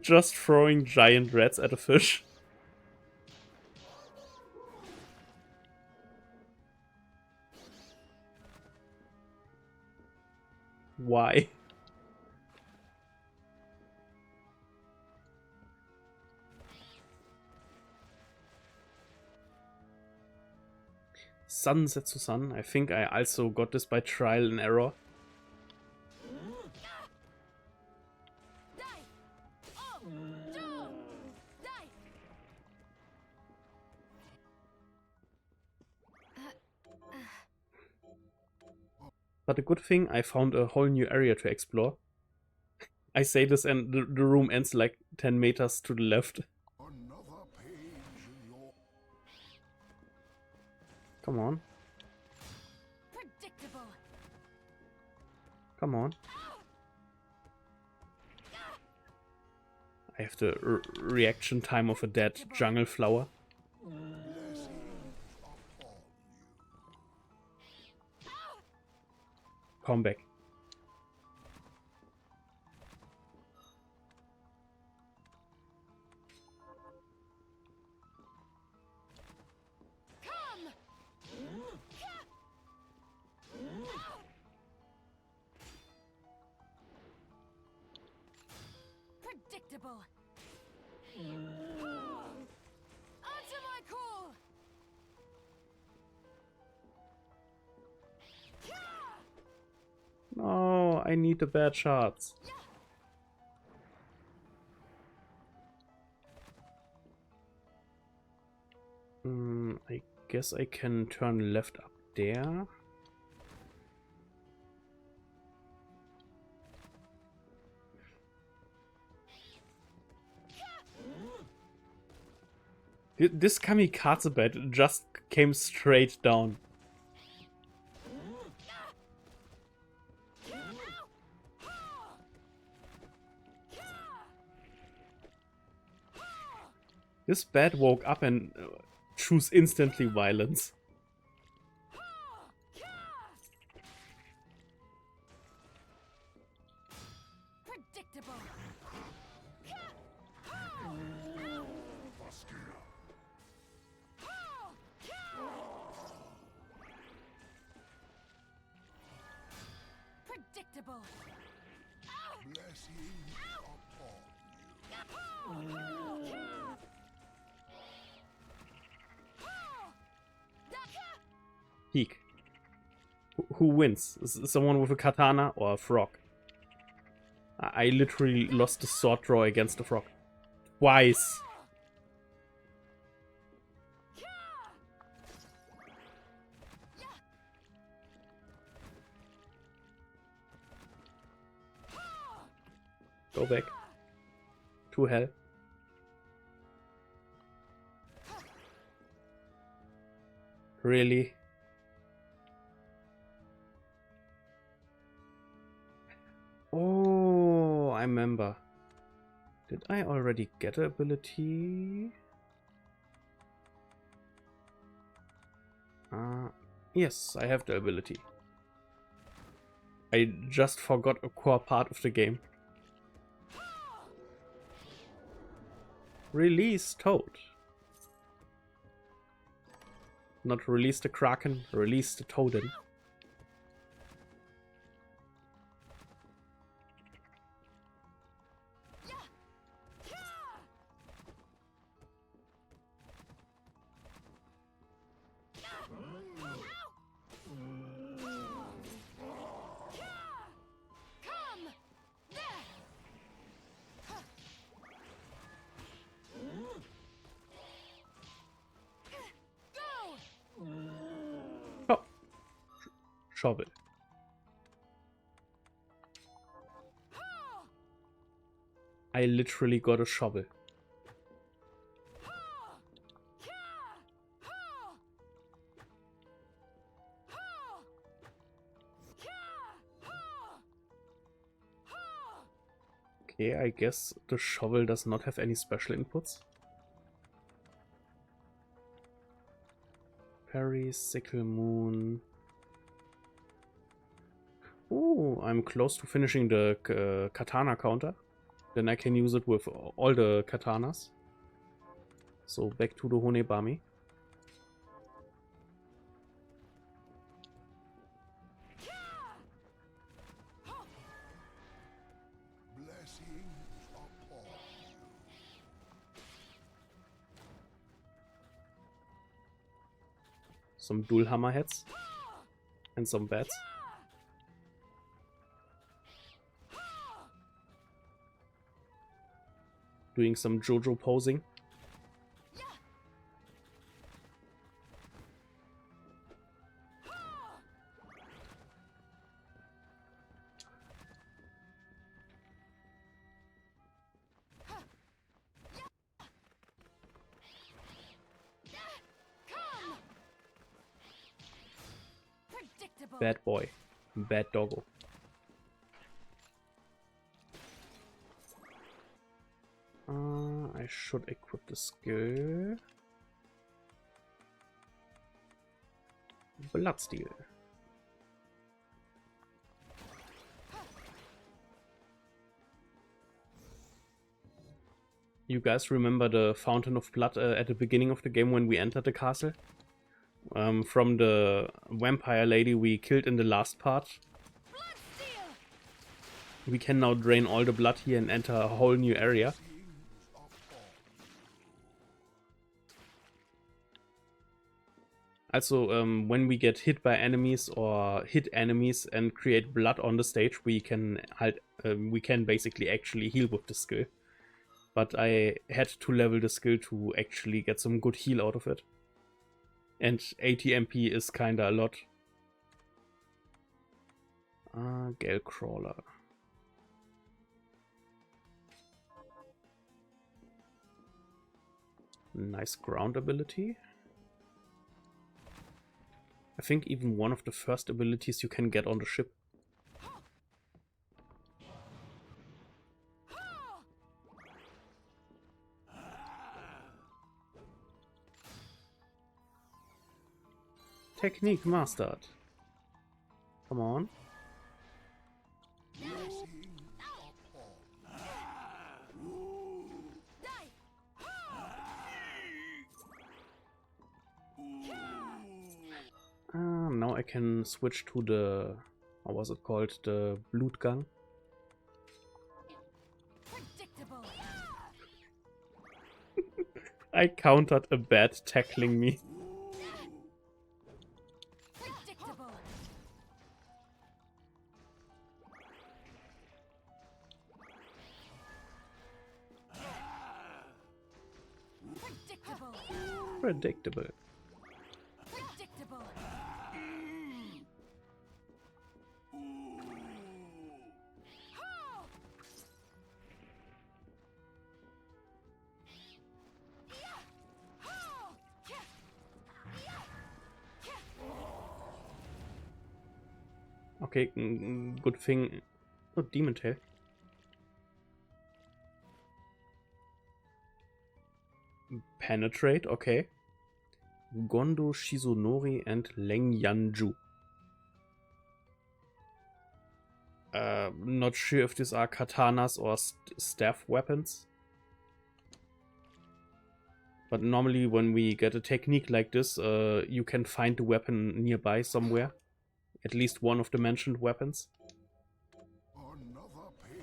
A: Just throwing giant rats at a fish. Why? Sunset to sun. I think I also got this by trial and error. But a good thing, I found a whole new area to explore. I say this and the room ends like 10 meters to the left.
C: Another page in your
A: Come on.
B: Predictable.
A: Come on. I have the reaction time of a dead jungle flower.
C: blessings upon you.
A: Come back.
B: Come. Predictable. Answer my call.
A: No, I need the bad shots. I guess I can turn left up there. This kamikaze bat just came straight down. This bat woke up and chose instantly violence.
B: Predictable. Predictable.
C: Blessings upon you.
A: Peek. Who wins? Someone with a katana or a frog? I literally lost the sword draw against the frog. Twice. Go back. To hell. Really? Oh, I remember. Did I already get an ability? Yes, I have the ability. I just forgot a core part of the game. Release Toad. Not release the Kraken, release the Toadin. Oh, shovel. I literally got a shovel. Okay, I guess the shovel does not have any special inputs. Parry, Sickle Moon. Oh, I'm close to finishing the katana counter. Then I can use it with all the katanas. So back to the Honebami.
C: Blessings upon you.
A: Some dual hammerheads. And some bats. Doing some JoJo posing. Bad boy. Bad doggo. I should equip the skill. Bloodsteal. You guys remember the Fountain of Blood at the beginning of the game when we entered the castle? From the vampire lady we killed in the last part. We can now drain all the blood here and enter a whole new area. Also, when we get hit by enemies or hit enemies and create blood on the stage, we can basically actually heal with the skill. But I had to level the skill to actually get some good heal out of it. And 80 MP is kinda a lot. Gale Crawler. Nice ground ability. I think even one of the first abilities you can get on the ship. Technique mastered. Come on. Now I can switch to the, how was it called, the Blutgang. I countered a bat tackling me. Predictable. Okay, good thing. Oh, Demon Tail. Penetrate, okay. Gondo, Shizunori, and Leng Yanju. Not sure if these are katanas or staff weapons. But normally when we get a technique like this, you can find the weapon nearby somewhere. At least one of the mentioned weapons.
C: Another pain.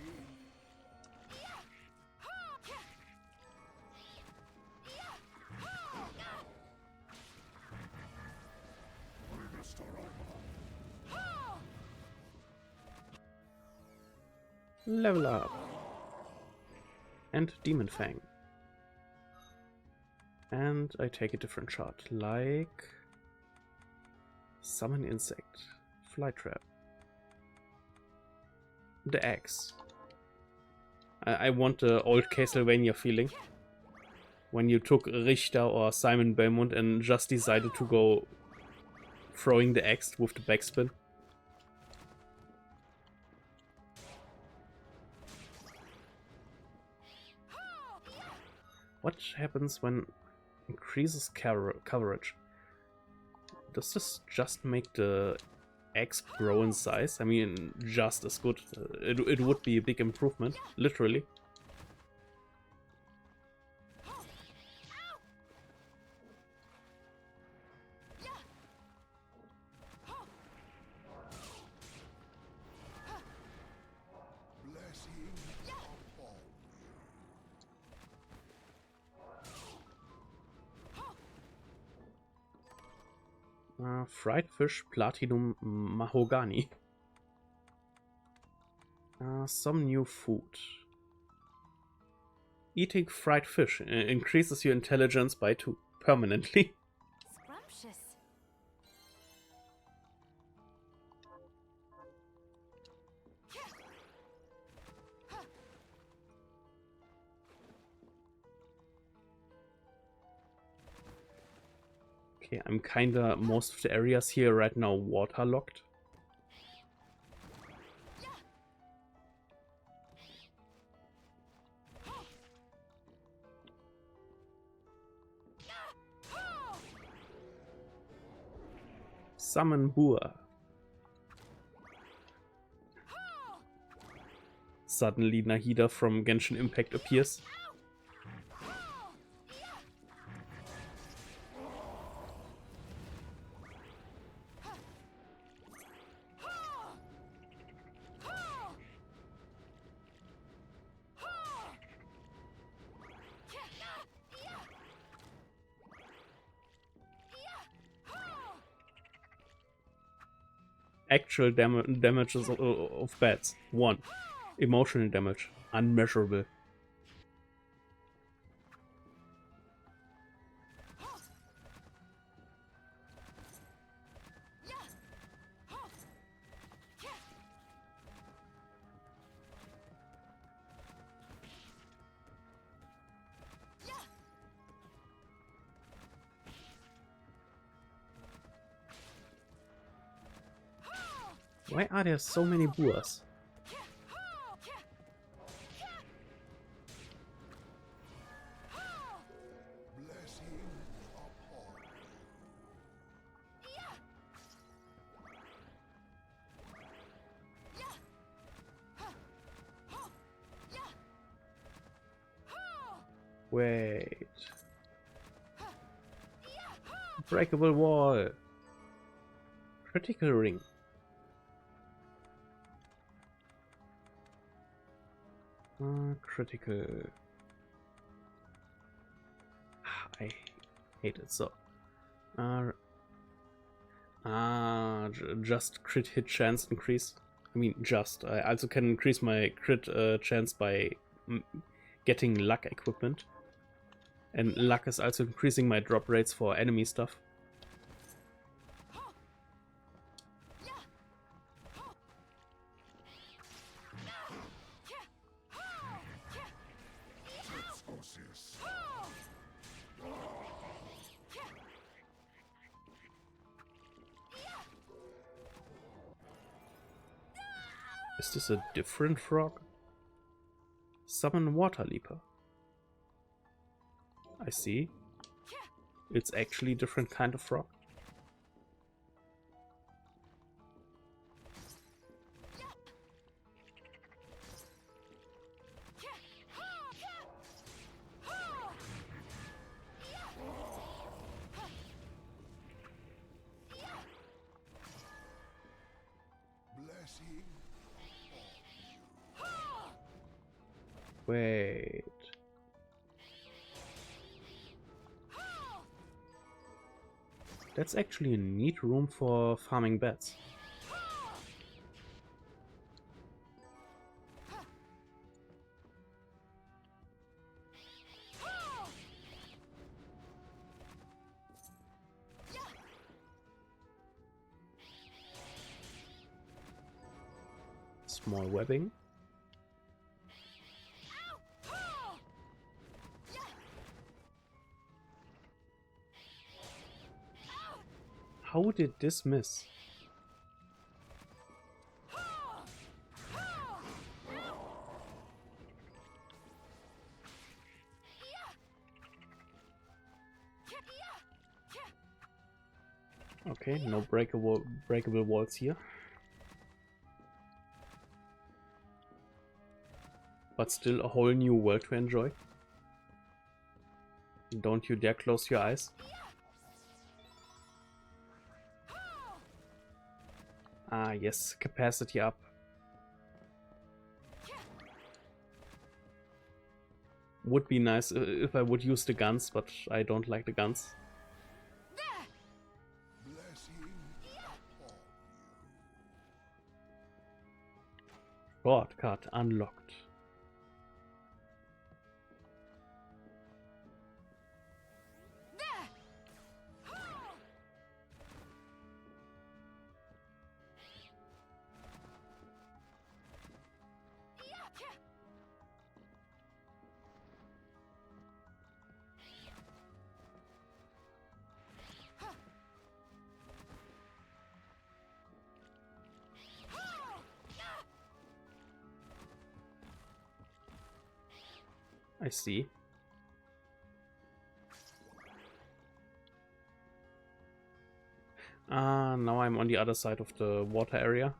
A: Level up. And Demon Fang. And I take a different shot, like Summon Insect, Fly Trap, the Axe. I want the old Castlevania feeling, when you took Richter or Simon Belmont and just decided to go throwing the axe with the backspin. What happens when increases coverage? Does this just make the axe grow in size? I mean, just as good. It would be a big improvement, literally. Fried fish, platinum, mahogany. Some new food. Eating fried fish increases your intelligence by 2 permanently.
B: Scrumptious.
A: Okay, I'm kinda most of the areas here right now waterlogged. Summon Boar. Suddenly Nahida from Genshin Impact appears. Actual damages of bats, 1. Emotional damage, unmeasurable. Why are there so many boars?
C: Blessing upon
A: Wait. Breakable wall. Critical ring. Critical. I hate it so. Just crit hit chance increase. I mean, just. I also can increase my crit chance by getting luck equipment. And luck is also increasing my drop rates for enemy stuff. Is this a different frog? Summon Water Leaper. I see. It's actually a different kind of frog.
C: blessing.
A: Wait. That's actually a neat room for farming bats. Small webbing. How did this miss? Okay, no breakable walls here. But still a whole new world to enjoy. Don't you dare close your eyes. Ah, yes, capacity up. Would be nice if I would use the guns, but I don't like the guns.
C: Blessing upon you.
A: Shortcut unlocked. I see. Now I'm on the other side of the water area.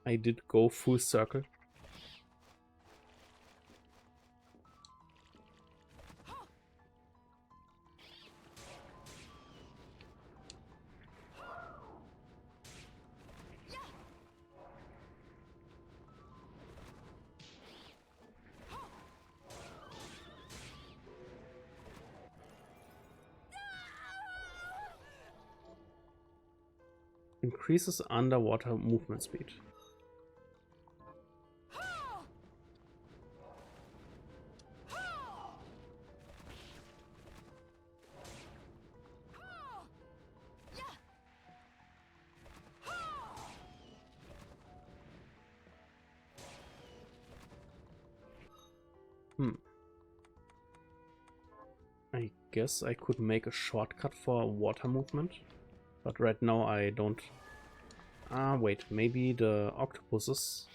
A: I did go full circle. Increases underwater movement speed. I guess I could make a shortcut for water movement, but right now I don't. Ah, wait, maybe the octopussies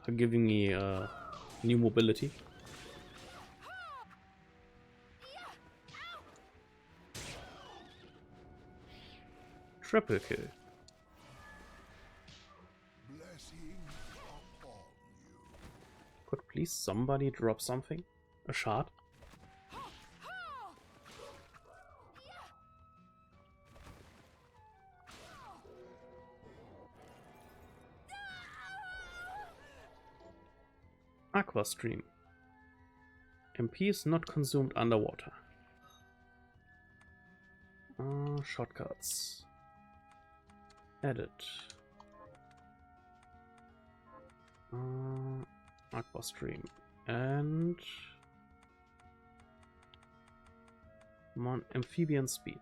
A: are giving me new mobility. Triple kill.
C: Blessing upon you.
A: Could please somebody drop something? A shard? Aqua stream. MP is not consumed underwater. Shortcuts. Edit. Aqua stream. And amphibian speed.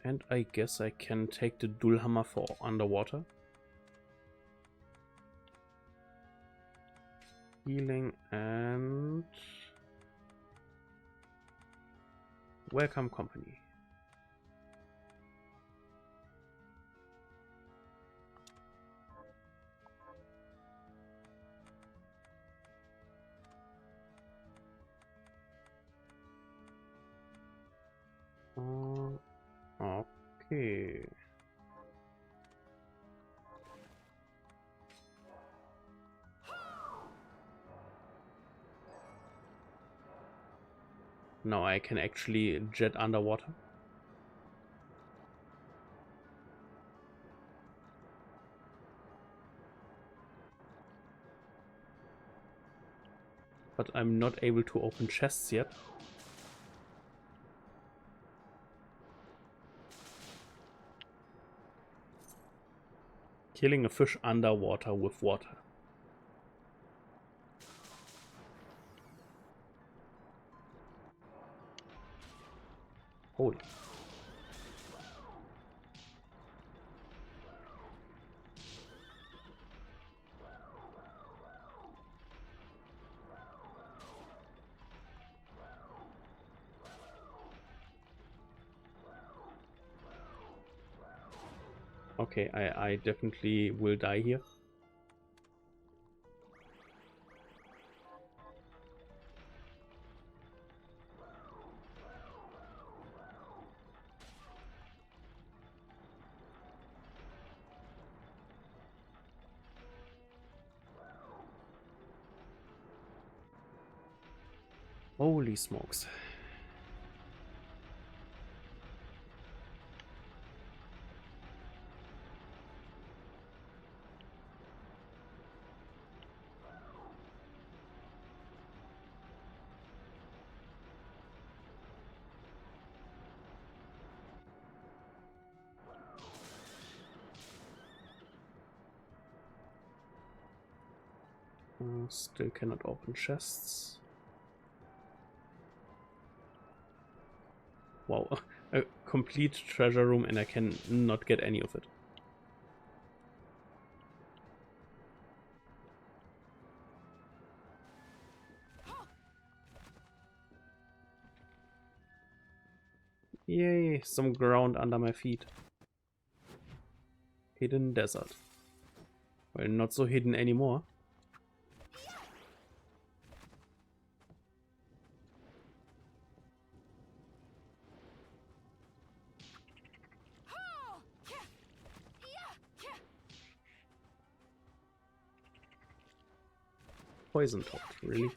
A: And I guess I can take the dual hammer for underwater. Healing and welcome company. Okay. Now I can actually jet underwater. But I'm not able to open chests yet. Killing a fish underwater with water. Holy. Okay, I definitely will die here. Holy smokes. Still cannot open chests. Wow, a complete treasure room and I can not get any of it. Yay, some ground under my feet. Hidden desert. Well, not so hidden anymore. poisoned. Really?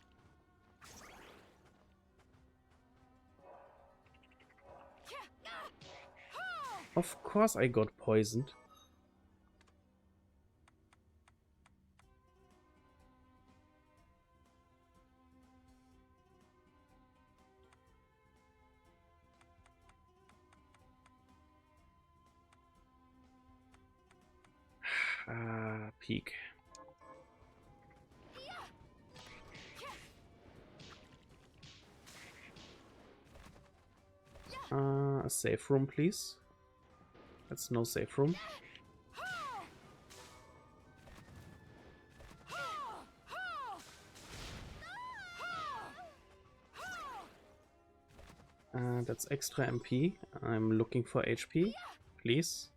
A: Of course I got poisoned. Peek. A safe room, please. That's no safe room. That's extra MP. I'm looking for HP, please.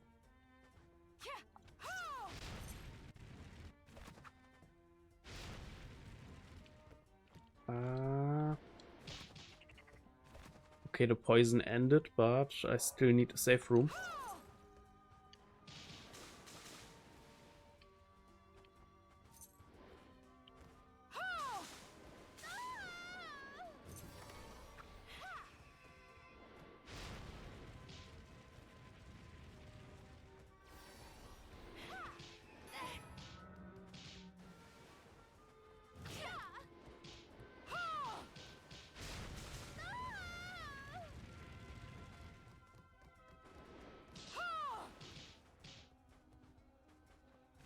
A: Okay, the poison ended, but I still need a safe room.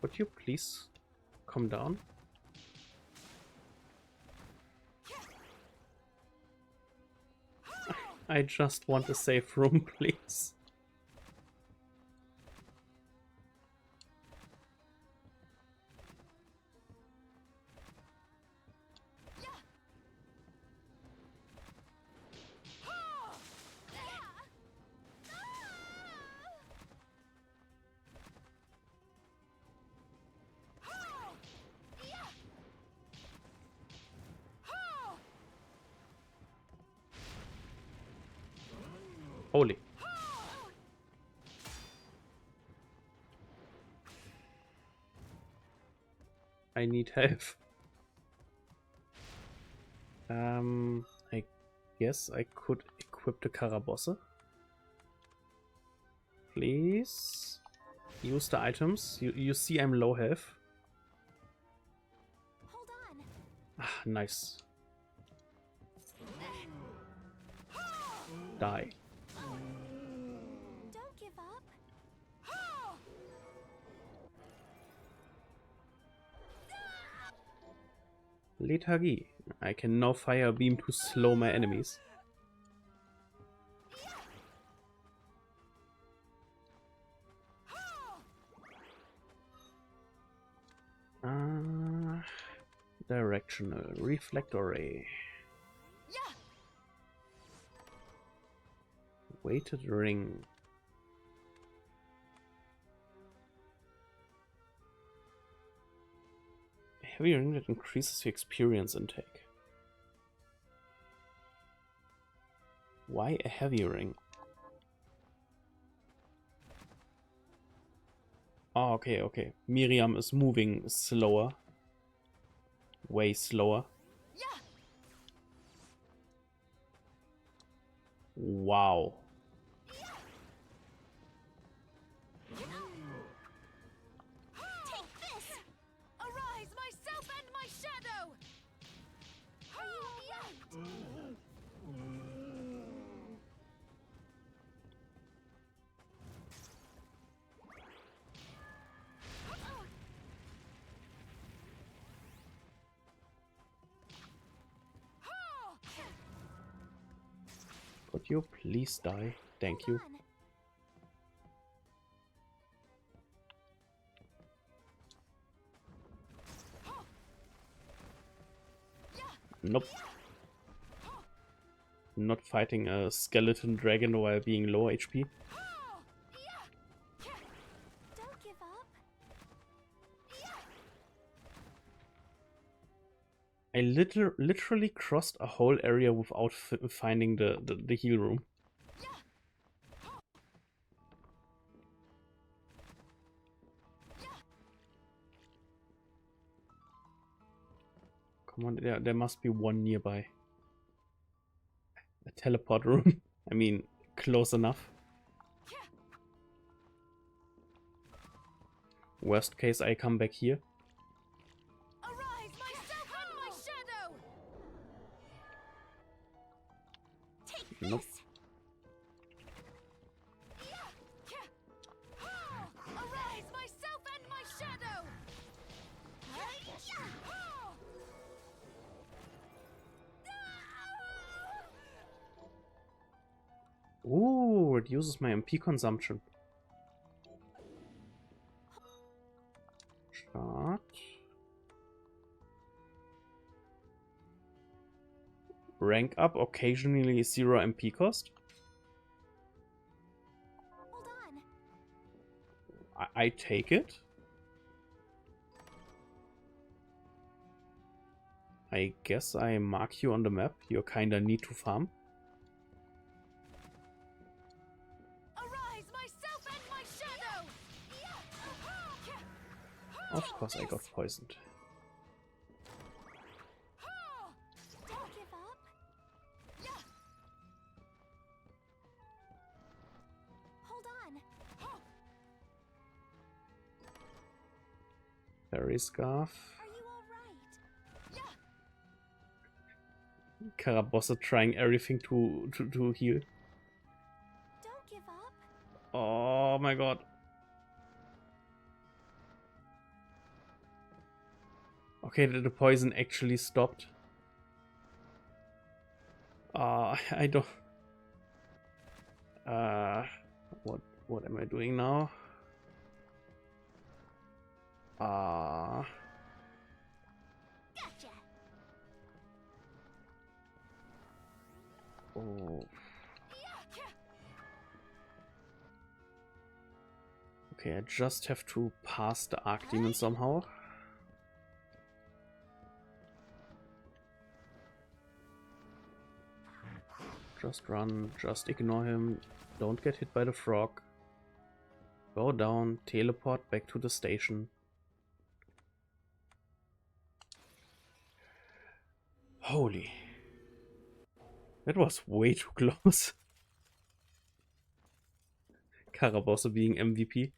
A: Would you please come down? I just want a safe room, please. Holy. I need help. I guess I could equip the Karabosse. Please use the items. You see I'm low health.
B: Hold on.
A: Ah, nice. Die.
B: Don't give up.
A: Lethargy. I can now fire a beam to slow my enemies. Directional reflector ray. Weighted ring. A heavy ring that increases your experience intake. Why a heavy ring? Oh, okay, okay. Miriam is moving slower. Way slower. Wow.
B: Take this! Arise, myself and my shadow! Are you alright?
A: Could you please die? Thank you. Nope. Not fighting a skeleton dragon while being low HP.
B: Don't give up.
A: I literally crossed a whole area without finding the heal room. Come on, there must be one nearby. A teleport room. I mean, close enough. Worst case, I come back here.
B: Arise, myself and my shadow. Take
A: Nope.
B: this. Arise, myself and my shadow.
A: Ooh, reduces my MP consumption. Shot. Rank up, occasionally 0 MP cost.
B: Hold on.
A: I take it. I guess I mark you on the map. You kinda need to farm.
B: Arise, myself and my shadow.
A: Of course I got poisoned.
B: Don't give up. Hold on.
A: Fairy Scarf.
B: Are you all right?
A: Carabossa trying everything to heal.
B: Don't give up.
A: Oh my god. Okay, the poison actually stopped. I don't... what am I doing now?
B: Gotcha.
A: Oh. Okay, I just have to pass the Arc Demon somehow. Just run, just ignore him, don't get hit by the frog. Go down, teleport back to the station. Holy. That was way too close. Carabossa being MVP.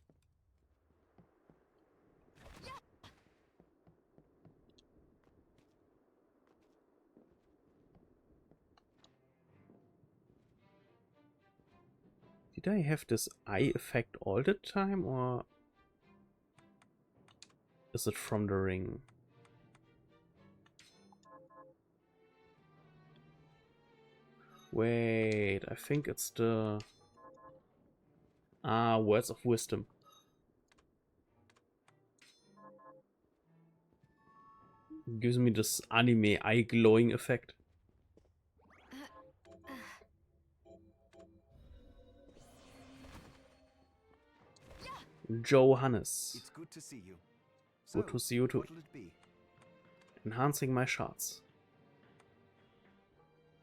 A: Did I have this eye effect all the time, or is it from the ring? Wait, I think it's the... Ah, Words of Wisdom. Gives me this anime eye glowing effect. Johannes.
D: It's good to see you.
A: Good to see you too.
D: What'll it be?
A: Enhancing my shards.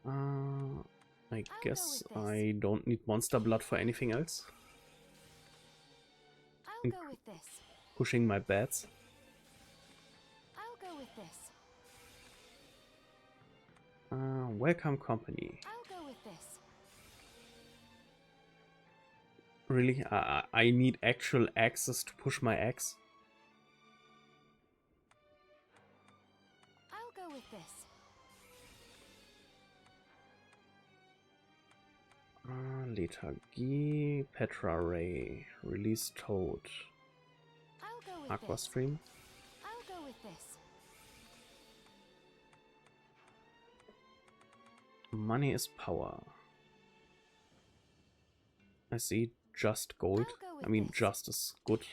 A: I guess
B: with this.
A: I don't need monster blood for anything else.
B: I'll go with this.
A: Pushing my bats.
B: I'll go with this.
A: Welcome company.
B: I'll go with this.
A: Really? I need actual axes to push my axe?
B: I'll go with this.
A: Lethargy, Petra Ray, Release Toad,
B: I'll go with
A: Aqua
B: this.
A: Stream.
B: I'll go with this.
A: Money is power. I see just gold.
B: I'll go with
A: I mean,
B: this.
A: just is good.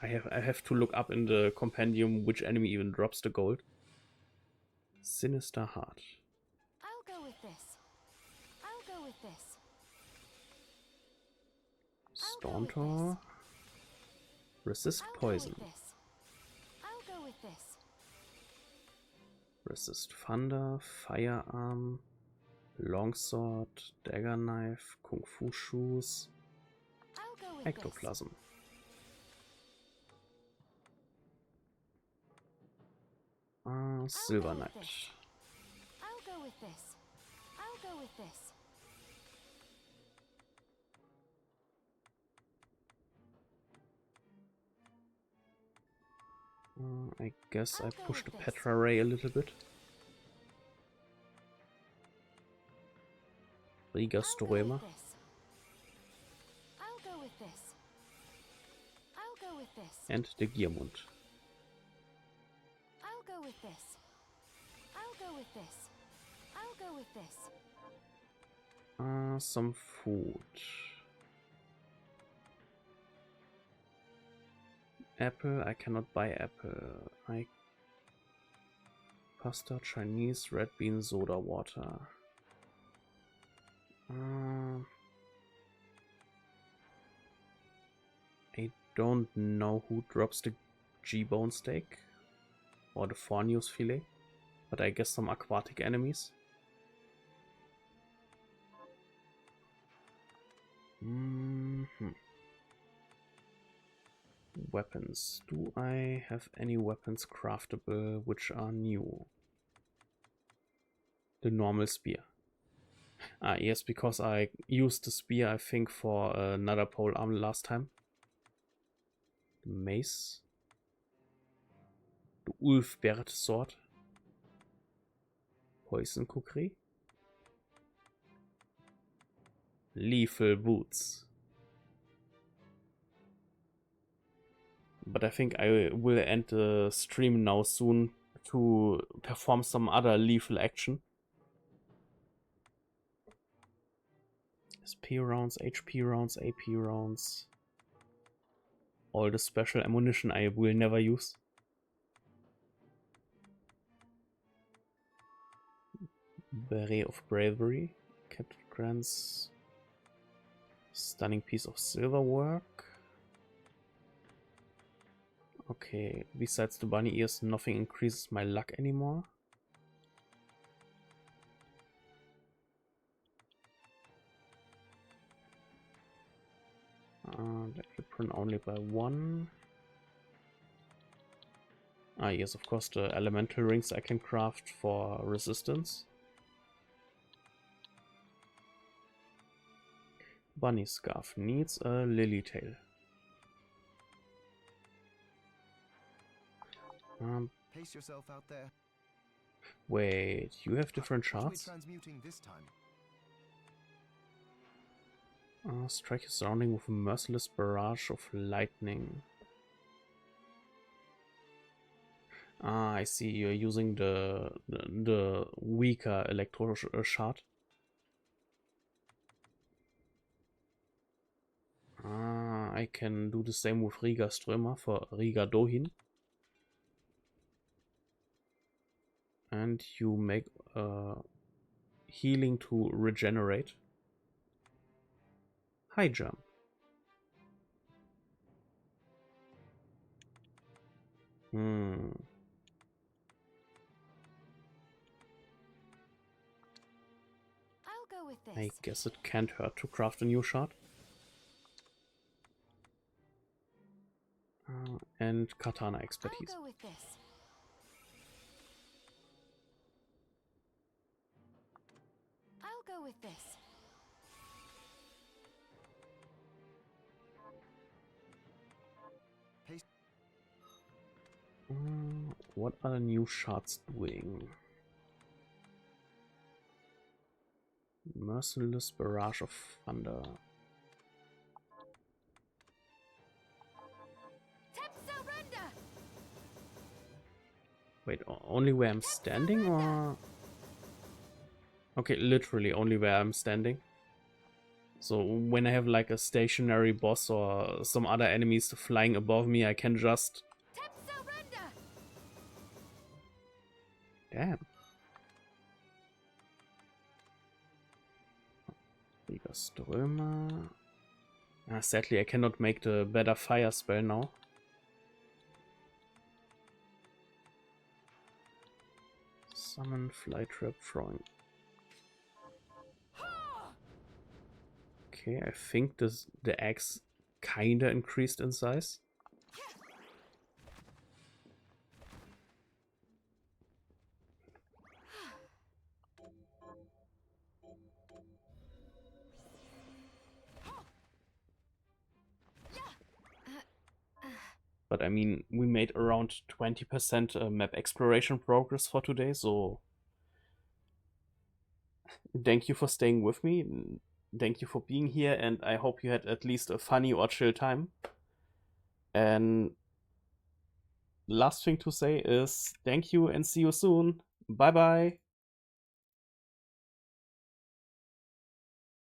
A: I have to look up in the compendium which enemy even drops the gold. Sinister Heart.
B: I'll go with this. I'll go with this.
A: Stauntor. Resist
B: I'll
A: poison.
B: go with this. I'll go with this.
A: Resist thunder. Firearm. Longsword. Dagger knife. Kung Fu shoes.
B: I'll go with
A: Ectoplasm. Silver
B: I'll go
A: Knight.
B: with this. I'll go with this. I'll go with this.
A: I guess I
B: I'll go
A: pushed the
B: with this.
A: Petra Ray a little bit. Riga
B: I'll go
A: Strömer.
B: with this. I'll go with this. I'll go with this.
A: And the Giermund.
B: I'll go with this. I'll go with this. I'll go with this.
A: Some food. Apple, I cannot buy apple. Pasta, Chinese, red bean, soda water. I don't know who drops the G-bone steak or the Forneus filet, but I guess some aquatic enemies. Weapons. Do I have any weapons craftable which are new? The normal spear. Yes, because I used the spear, I think, for another pole arm last time. The mace. The Ulfbert sword. Poison cookery. Lethal boots. But I think I will end the stream now soon to perform some other lethal action. SP rounds, HP rounds, AP rounds. All the special ammunition I will never use. Beret of Bravery. Captain Grant's stunning piece of silver work. Okay, besides the bunny ears, nothing increases my luck anymore. The apron only by 1. Yes, of course, the elemental rings I can craft for resistance. Bunny scarf needs a lily tail.
D: Pace yourself out there.
A: Wait, you have different
D: What are we
A: charts?
D: transmuting this time?
A: Strike your surrounding with a merciless barrage of lightning. I see. You're using the weaker electro shard. I can do the same with Riga Strömer for Riga Dohin. And you make healing to regenerate. High jump.
B: I'll go with this.
A: I guess it can't hurt to craft a new shard. And katana expertise.
B: I'll go with this. I'll go with this.
D: Pace.
A: What are the new shards doing? Merciless barrage of thunder.
B: Surrender.
A: Wait, only where I'm standing, or? Okay, literally only where I'm standing. So when I have like a stationary boss or some other enemies flying above me, I can just...
B: Surrender.
A: Damn. Riga Strömer. Sadly I cannot make the better fire spell now. Summon fly trap throwing. Okay, I think the axe kinda increased in size. But I mean, we made around 20% map exploration progress for today, so thank you for staying with me. Thank you for being here, and I hope you had at least a funny or chill time. And last thing to say is thank you and see you soon. Bye bye.